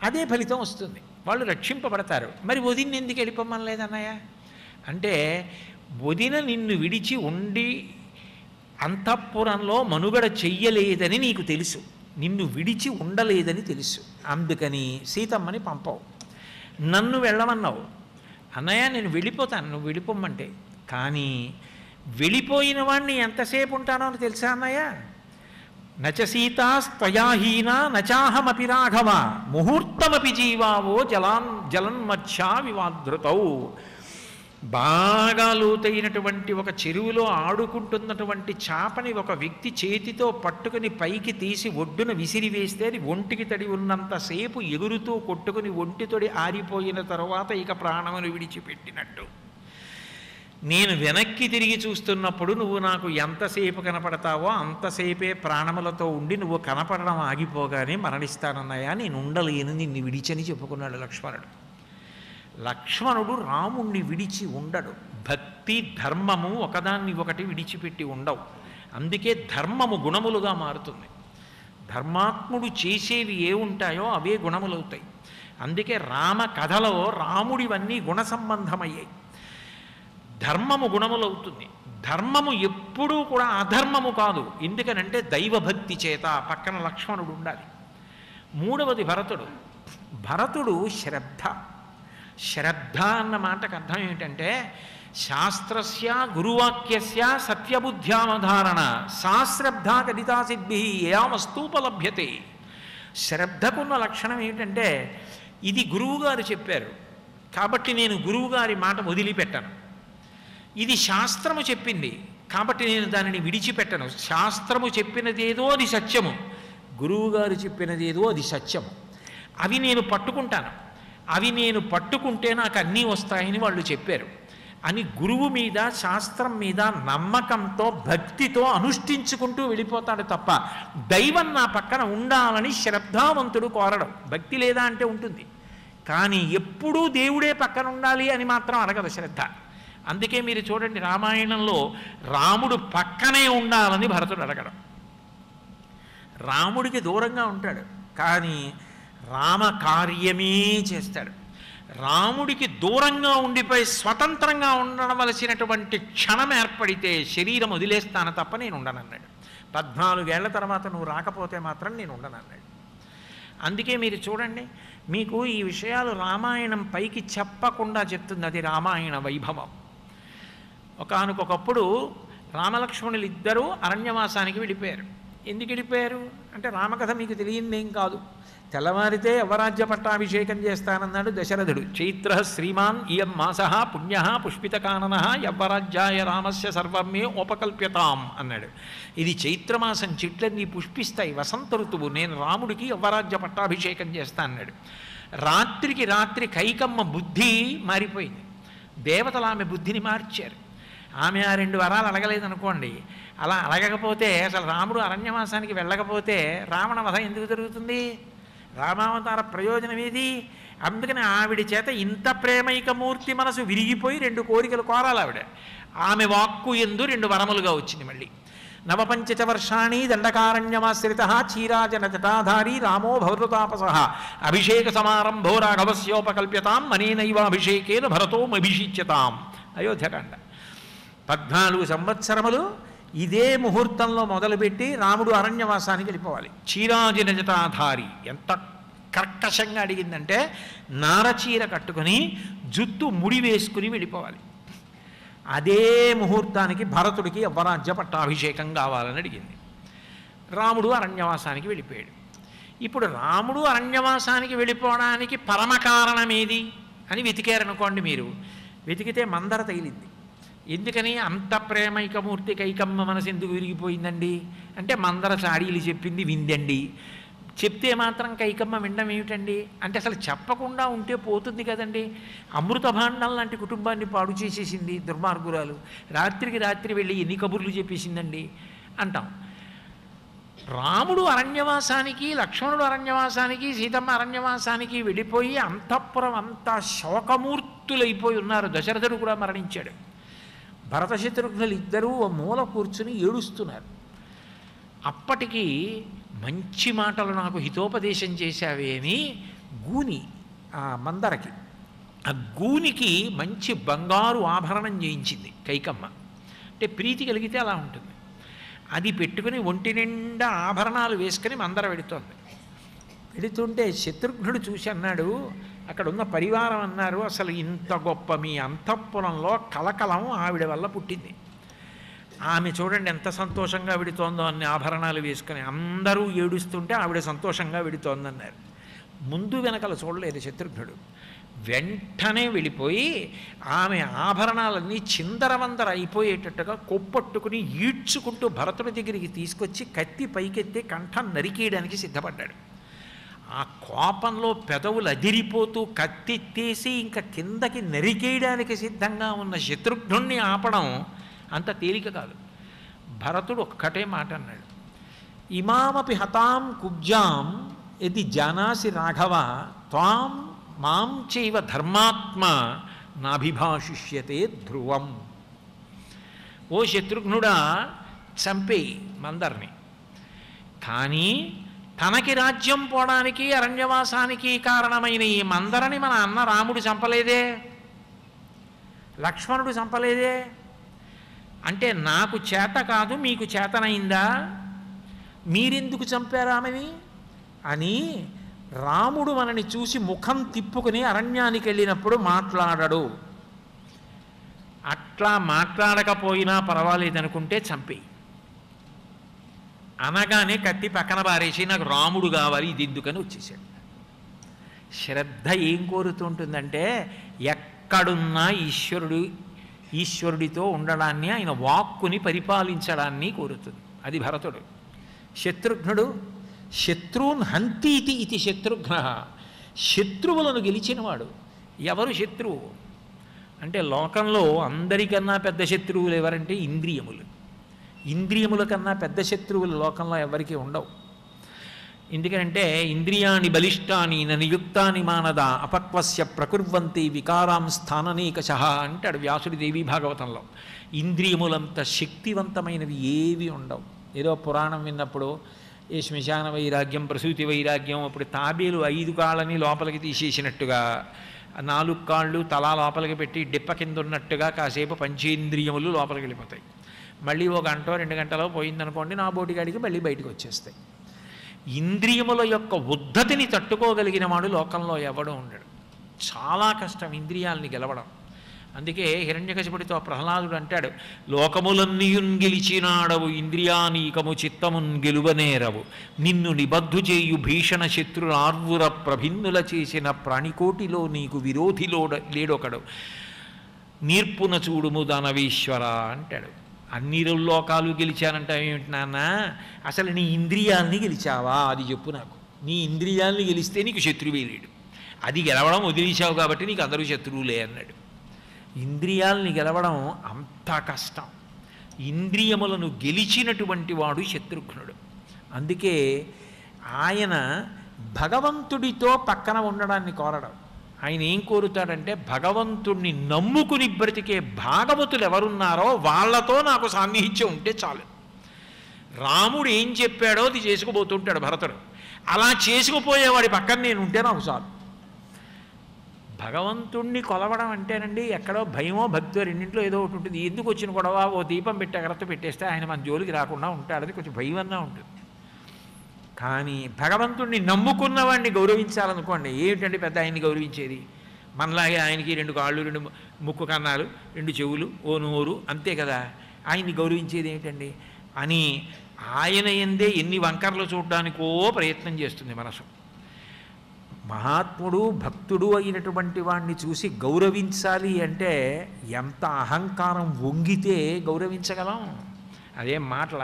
అదే ఫలితం వస్తుంది, వాళ్ళు రక్షింపబడతారు. మరి వదిన ఎందుకు వెళ్ళిపోమనలేదన్నయ్య అంటే, వదిన నిన్ను విడిచి ఉండి అంతఃపురంలో మనుగడ చెయ్యలేదని నీకు తెలుసు, నిన్ను విడిచి ఉండలేదని తెలుసు, అందుకని సీతమ్మని పంపవు. నన్ను వెళ్ళమన్నావు, అన్నయ్య నేను వెళ్ళిపోతాను నువ్వు వెళ్ళిపోమ్మంటే, కానీ వెళ్ళిపోయిన వాడిని ఎంతసేపు ఉంటానో అని తెలుసా అన్నయ్య? నచసీతాస్త్వయాహీన నచాహమపి రాఘవ ముహూర్తమపి జీవావో జలన్మచ్చా వివాధృతౌ. బాగా లోతైనటువంటి ఒక చెరువులో ఆడుకుంటున్నటువంటి చేపని ఒక వ్యక్తి చేతితో పట్టుకుని పైకి తీసి ఒడ్డున విసిరివేస్తే అది ఒంటికి తడి ఉన్నంతసేపు ఎగురుతూ కొట్టుకుని ఒంటి తొడి ఆరిపోయిన తర్వాత ఇక ప్రాణమును విడిచిపెట్టినట్టు, నేను వెనక్కి తిరిగి చూస్తున్నప్పుడు నువ్వు నాకు ఎంతసేపు కనపడతావో అంతసేపే ప్రాణములతో ఉండి నువ్వు కనపడడం ఆగిపోగానే మరణిస్తానన్నాయా, నేను ఉండలేను నిన్ను విడిచని చెప్పుకున్నాడు లక్ష్మణుడు. లక్ష్మణుడు రాముణ్ణి విడిచి ఉండడు. భక్తి ధర్మము ఒకదాన్ని ఒకటి విడిచిపెట్టి ఉండవు, అందుకే ధర్మము గుణములుగా మారుతుంది. ధర్మాత్ముడు చేసేవి ఏ ఉంటాయో అవే గుణములవుతాయి. అందుకే రామ కథలో రాముడివన్నీ గుణ సంబంధమయ్యాయి. ధర్మము గుణములవుతుంది. ధర్మము ఎప్పుడూ కూడా అధర్మము కాదు, ఎందుకనంటే దైవభక్తి చేత. పక్కన లక్ష్మణుడు ఉండాలి. మూడవది భరతుడు. భరతుడు శ్రద్ధ. శ్రద్ధ అన్న మాటకు అర్థం ఏమిటంటే, శాస్త్రస్య గురువాక్యస్య సత్యబుద్ధ్యావధారణ సాశ్రద్ధ కదితా సిద్ధి యా వస్తూపలభ్యతే. శ్రద్ధకున్న లక్షణం ఏమిటంటే, ఇది గురువుగారు చెప్పారు కాబట్టి నేను గురువుగారి మాట వదిలిపెట్టను, ఇది శాస్త్రము చెప్పింది కాబట్టి నేను దానిని విడిచిపెట్టను. శాస్త్రము చెప్పినదేదో అది సత్యము, గురువుగారు చెప్పినదేదో అది సత్యము. అవి నేను పట్టుకుంటాను, అవి నేను పట్టుకుంటే నాకు అన్నీ వస్తాయని వాళ్ళు చెప్పారు అని గురువు మీద శాస్త్రం మీద నమ్మకంతో భక్తితో అనుష్ఠించుకుంటూ వెళ్ళిపోతాడు తప్ప దైవం నా పక్కన ఉండాలని శ్రద్ధావంతుడు కోరడం. భక్తి లేదా అంటే ఉంటుంది, కానీ ఎప్పుడూ దేవుడే పక్కన ఉండాలి అని మాత్రం అడగదు శ్రద్ధ. అందుకే మీరు చూడండి, రామాయణంలో రాముడు పక్కనే ఉండాలని భరతుడు అడగడం. రాముడికి దూరంగా ఉంటాడు కానీ రామ కార్యమే చేస్తాడు. రాముడికి దూరంగా ఉండిపోయి స్వతంత్రంగా ఉండవలసినటువంటి క్షణం ఏర్పడితే శరీరం వదిలేస్తాను తప్ప నేను ఉండనన్నాడు. 14 ఏళ్ల తర్వాత నువ్వు రాకపోతే మాత్రం నేను ఉండనన్నాడు. అందుకే మీరు చూడండి, మీకు ఈ విషయాలు రామాయణం పైకి చెప్పకుండా చెప్తుంది, అది రామాయణ వైభవం. ఒకానొకప్పుడు రామలక్ష్మణులు ఇద్దరూ అరణ్యవాసానికి వెళ్ళిపోయారు. ఎందుకు వెళ్ళిపోయారు అంటే రామకథ మీకు తెలియందేం కాదు. తెల్లవారితే యవ్వరాజ్య పట్టాభిషేకం చేస్తానన్నాడు దశరథుడు. చైత్ర శ్రీమాన్ ఇయం మాస పుణ్య పుష్పితకానన యవ్వరాజ్యాయ రామస్య సర్వమే ఉపకల్ప్యతాం అన్నాడు. ఇది చైత్రమాసం, చెట్లన్నీ పుష్పిస్తాయి, వసంత ఋతువు, నేను రాముడికి యవ్వరాజ్య పట్టాభిషేకం చేస్తా అన్నాడు. రాత్రికి రాత్రి కైకమ్మ బుద్ధి మారిపోయింది. దేవతలు ఆమె బుద్ధిని మార్చారు. ఆమె ఆ 2 వరాలు అడగలేదనుకోండి, అలా అడగకపోతే అసలు రాముడు అరణ్యవాసానికి వెళ్ళకపోతే రావణ వధ ఎందుకు జరుగుతుంది? రామావతార ప్రయోజనం ఏది? అందుకని ఆవిడ చేత ఇంత ప్రేమైకమూర్తి మనసు విరిగిపోయి 2 కోరికలు కోరాలి ఆవిడ. ఆమె వాక్కు ఎందు 2 వరములుగా వచ్చింది. మళ్ళీ నవపంచచ వర్షాణి దండకారణ్యమాశ్రిత క్షీరాజన జటాధారీ రామో భవతాపస అభిషేక సమారంభో రాఘవస్యోపకల్ప్యతాం మనీనైవాభిషేకేన భరతోమభిషిచ్యతాం. అయోధ్యకాండ 14 సంవత్సరములు ఇదే ముహూర్తంలో మొదలుపెట్టి రాముడు అరణ్యవాసానికి వెళ్ళిపోవాలి. క్షీరాజన జటాధారి ఎంత కర్కశంగా అడిగిందంటే నారచీర కట్టుకుని జుత్తు ముడి వేసుకుని వెళ్ళిపోవాలి. అదే ముహూర్తానికి భరతుడికి యవ్వరాజ్య పట్టాభిషేకం కావాలని అడిగింది. రాముడు అరణ్యవాసానికి వెళ్ళిపోయాడు. ఇప్పుడు రాముడు అరణ్యవాసానికి వెళ్ళిపోవడానికి పరమ కారణమేది అని వెతికారనుకోండి. మీరు వెతికితే మందర తగిలింది. ఎందుకని? అంత ప్రేమైకమూర్తి కైకమ్మ మనసు ఎందుకు విరిగిపోయిందండి అంటే మందర చాడీలు చెప్పింది విందండి. చెప్తే మాత్రం కైకమ్మ వినడం ఏమిటండి అంటే అసలు చెప్పకుండా ఉంటే పోతుంది కదండి. అమృత భాండం లాంటి కుటుంబాన్ని పాడు చేసేసింది దుర్మార్గురాలు. రాత్రికి రాత్రి వెళ్ళి ఎన్ని కబుర్లు చెప్పేసిందండి అంటాం. రాముడు అరణ్యవాసానికి, లక్ష్మణుడు అరణ్యవాసానికి, సీతమ్మ అరణ్యవాసానికి వెళ్ళిపోయి అంతఃపురం అంతా శోకమూర్తులైపోయి ఉన్నారు. దశరథుడు కూడా మరణించాడు. భరత శత్రుఘ్నులు ఇద్దరూ ఓ మూల కూర్చుని ఏడుస్తున్నారు. అప్పటికి మంచి మాటలు నాకు హితోపదేశం చేశావే అని గూని ఆ మందరకి, ఆ గూనికి మంచి బంగారు ఆభరణం చేయించింది కైకమ్మ. అంటే ప్రీతి కలిగితే అలా ఉంటుంది. అది పెట్టుకుని ఒంటి నిండా ఆభరణాలు వేసుకుని మందర వెడుతోంది. వెడుతుంటే శత్రుఘ్నుడు చూసి అన్నాడు, అక్కడ ఉన్న పరివారం అన్నారు, అసలు ఇంత గొప్ప మీ అంతఃపురంలో కలకలం ఆవిడ వల్ల పుట్టింది. ఆమె చూడండి ఎంత సంతోషంగా విడుతోందో అన్ని ఆభరణాలు వేసుకుని. అందరూ ఏడుస్తుంటే ఆవిడ సంతోషంగా విడుతోందన్నారు. ముందు వెనకల చూడలేదు శత్రుఘ్నుడు. వెంటనే వెళ్ళిపోయి ఆమె ఆభరణాలన్నీ చిందరవందర అయిపోయేటట్టుగా కొప్పట్టుకుని ఈడ్చుకుంటూ భరతుడి దగ్గరికి తీసుకొచ్చి కత్తి పైకెత్తి కంఠం నరికేయడానికి సిద్ధపడ్డాడు. ఆ కోపంలో పెదవులు అదిరిపోతూ కత్తెత్తేసి ఇంకా కిందకి నరికేయడానికి సిద్ధంగా ఉన్న శత్రుఘ్నుణ్ణి ఆపడం అంత తేలిక కాదు. భరతుడు ఒక్కటే మాట అన్నాడు, ఇమామపి హతాం కుబ్జాం యది జానాసి రాఘవ త్వాం మాం చైవ ధర్మాత్మ నాభిభాషిష్యతే ధ్రువం. ఓ శత్రుఘ్నుడా, చంపేయి మందర్ని, కానీ తనకి రాజ్యం పోవడానికి అరణ్యవాసానికి కారణమైన ఈ మందరని మన అన్న రాముడు చంపలేదే, లక్ష్మణుడు చంపలేదే. అంటే నాకు చేత కాదు మీకు చేతనైందా? మీరెందుకు చంపారు ఆమెని అని రాముడు మనని చూసి ముఖం తిప్పుకుని అరణ్యానికి వెళ్ళినప్పుడు మాట్లాడడు. అట్లా మాట్లాడకపోయినా పర్వాలేదనుకుంటే చంపేయి అనగానే కత్తి పక్కన పారేసి నాకు రాముడు కావాలి ఇది ఎందుకని వచ్చేసాడు. శ్రద్ధ ఏం కోరుతుంటుందంటే ఎక్కడున్నా ఈశ్వరుడితో ఉండడాన్ని, ఆయన వాక్కుని పరిపాలించడాన్ని కోరుతుంది. అది భరతుడు. శత్రుఘ్నుడు శత్రూన్ హంతీతి ఇది శత్రుఘ్న, శత్రువులను గెలిచినవాడు. ఎవరు శత్రువు అంటే లోకంలో అందరికన్నా పెద్ద శత్రువులు ఎవరంటే ఇంద్రియములు. ఇంద్రియముల కన్నా పెద్ద శత్రువులు లోకంలో ఎవరికీ ఉండవు. ఎందుకంటే ఇంద్రియాణి బలిష్టాని నియుక్తాని మానద అపక్వస్య ప్రకుర్వంతి వికారాం స్థాననేకశః అంటాడు వ్యాసుడి దేవి భాగవతంలో. ఇంద్రియములంత శక్తివంతమైనవి ఏవి ఉండవు. ఏదో పురాణం విన్నప్పుడు ఏ శ్మశాన వైరాగ్యం, ప్రసూతి వైరాగ్యం, అప్పుడు తాబేలు 5 కాళ్ళని లోపలికి తీసేసినట్టుగా 4 కాళ్ళు తలా లోపలికి పెట్టి డిప్ప కింద ఉన్నట్టుగా కాసేపు పంచేంద్రియములు లోపలికి వెళ్ళిపోతాయి. మళ్ళీ 1 గంట 2 గంటలో పోయిందనుకోండి, నా బోటిగాడికి మళ్ళీ బయటకు వచ్చేస్తాయి. ఇంద్రియముల యొక్క ఉద్ధతిని తట్టుకోగలిగిన వాడు లోకంలో ఎవడూ ఉండడు. చాలా కష్టం ఇంద్రియాలని గెలవడం. అందుకే హిరణ్యకశిపుడితో ప్రహ్లాదుడు అంటాడు, లోకములన్నీయున్ గెలిచినాడవు ఇంద్రియానీకము చిత్తమున్ గెలువనేరవు, నిన్ను నిబద్ధు చేయు భీషణ శత్రురార్వుర ప్రభిన్నుల చేసిన ప్రాణికోటిలో నీకు విరోధిలో లేడొకడు, నీర్పున చూడుము దానవీశ్వర అంటాడు. అన్ని లోకాలు గెలిచానంటావేమిటి నాన్న, అసలు నీ ఇంద్రియాల్ని గెలిచావా అది చెప్పు నాకు. నీ ఇంద్రియాల్ని గెలిస్తే నీకు శత్రువే లేడు, అది గెలవడం వదిలేశావు కాబట్టి నీకు అందరూ శత్రువులే అన్నాడు. ఇంద్రియాల్ని గెలవడం అంత కష్టం. ఇంద్రియములను గెలిచినటువంటి వాడు శత్రుఘ్నుడు. అందుకే ఆయన భగవంతుడితో పక్కన ఉండడాన్ని కోరడం. ఆయన ఏం కోరుతాడంటే, భగవంతుణ్ణి నమ్ముకుని బ్రతికే భాగవతులు ఎవరున్నారో వాళ్ళతో నాకు సాన్నిహిత్యం ఉంటే చాలు. రాముడు ఏం చెప్పాడో అది చేసుకుపోతుంటాడు భరతుడు, అలా చేసుకుపోయేవాడి పక్కన నేను ఉంటే నాకు చాలు. భగవంతుణ్ణి కొలవడం అంటేనండి ఎక్కడో భయమో భక్తో రెండింటిలో ఏదో ఒకటి ఉంటుంది. ఎందుకు వచ్చిన గొడవ, ఓ దీపం పెట్టి ఎగరతో పెట్టేస్తే ఆయన మన జోలికి రాకుండా ఉంటాడని కొంచెం భయమన్నా ఉంటుంది. కానీ భగవంతుణ్ణి నమ్ముకున్నవాడిని గౌరవించాలనుకోండి, ఏమిటండి పెద్ద ఆయన్ని గౌరవించేది, మనలాగే ఆయనకి 2 కాళ్ళు 2 ముక్కు కన్నాలు 2 చెవులు ఓ నోరు అంతే కదా, ఆయన్ని గౌరవించేది ఏమిటండి అని ఆయన ఎందే ఎన్ని వంకర్లు చూడడానికో ప్రయత్నం చేస్తుంది మనసు. మహాత్ముడు భక్తుడు అయినటువంటి వాడిని చూసి గౌరవించాలి అంటే ఎంత అహంకారం వంగితే గౌరవించగలం? అదేం మాటల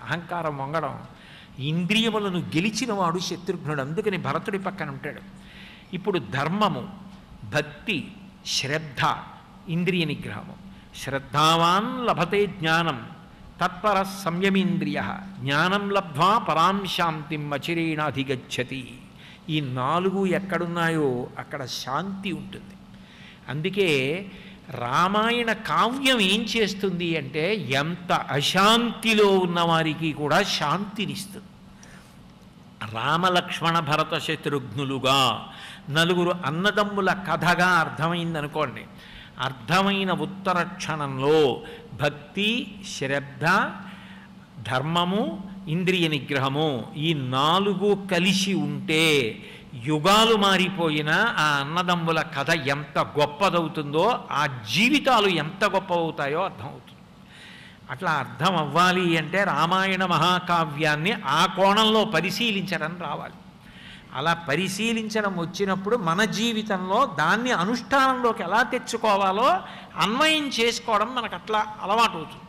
అహంకారం వంగడం. ఇంద్రియములను గెలిచిన వాడు శత్రుఘ్నుడు. అందుకని భరతుడి పక్కన ఉంటాడు. ఇప్పుడు ధర్మము, భక్తి, శ్రద్ధ, ఇంద్రియ నిగ్రహము. శ్రద్ధావాన్ లభతే జ్ఞానం తత్పర సంయమీంద్రియ, జ్ఞానం లబ్ధ్వా పరాం శాంతిం అచిరేణాధిగచ్చతి. ఈ 4 ఎక్కడున్నాయో అక్కడ శాంతి ఉంటుంది. అందుకే రామాయణ కావ్యం ఏం చేస్తుంది అంటే, ఎంత అశాంతిలో ఉన్నవారికి కూడా శాంతినిస్తుంది. రామలక్ష్మణ భరత శత్రుఘ్నులుగా 4 అన్నదమ్ముల కథగా అర్థమైందనుకోండి. అర్థమైన ఉత్తర క్షణంలో భక్తి, శ్రద్ధ, ధర్మము, ఇంద్రియ నిగ్రహము ఈ 4 కలిసి ఉంటే యుగాలు మారిపోయినా ఆ అన్నదమ్ముల కథ ఎంత గొప్పదవుతుందో, ఆ జీవితాలు ఎంత గొప్పవవుతాయో అర్థమవుతుంది. అట్లా అర్థం అవ్వాలి అంటే రామాయణ మహాకావ్యాన్ని ఆ కోణంలో పరిశీలించడం రావాలి. అలా పరిశీలించడం వచ్చినప్పుడు మన జీవితంలో దాన్ని అనుష్ఠానంలోకి ఎలా తెచ్చుకోవాలో అన్వయం చేసుకోవడం మనకు అట్లా అలవాటు అవుతుంది.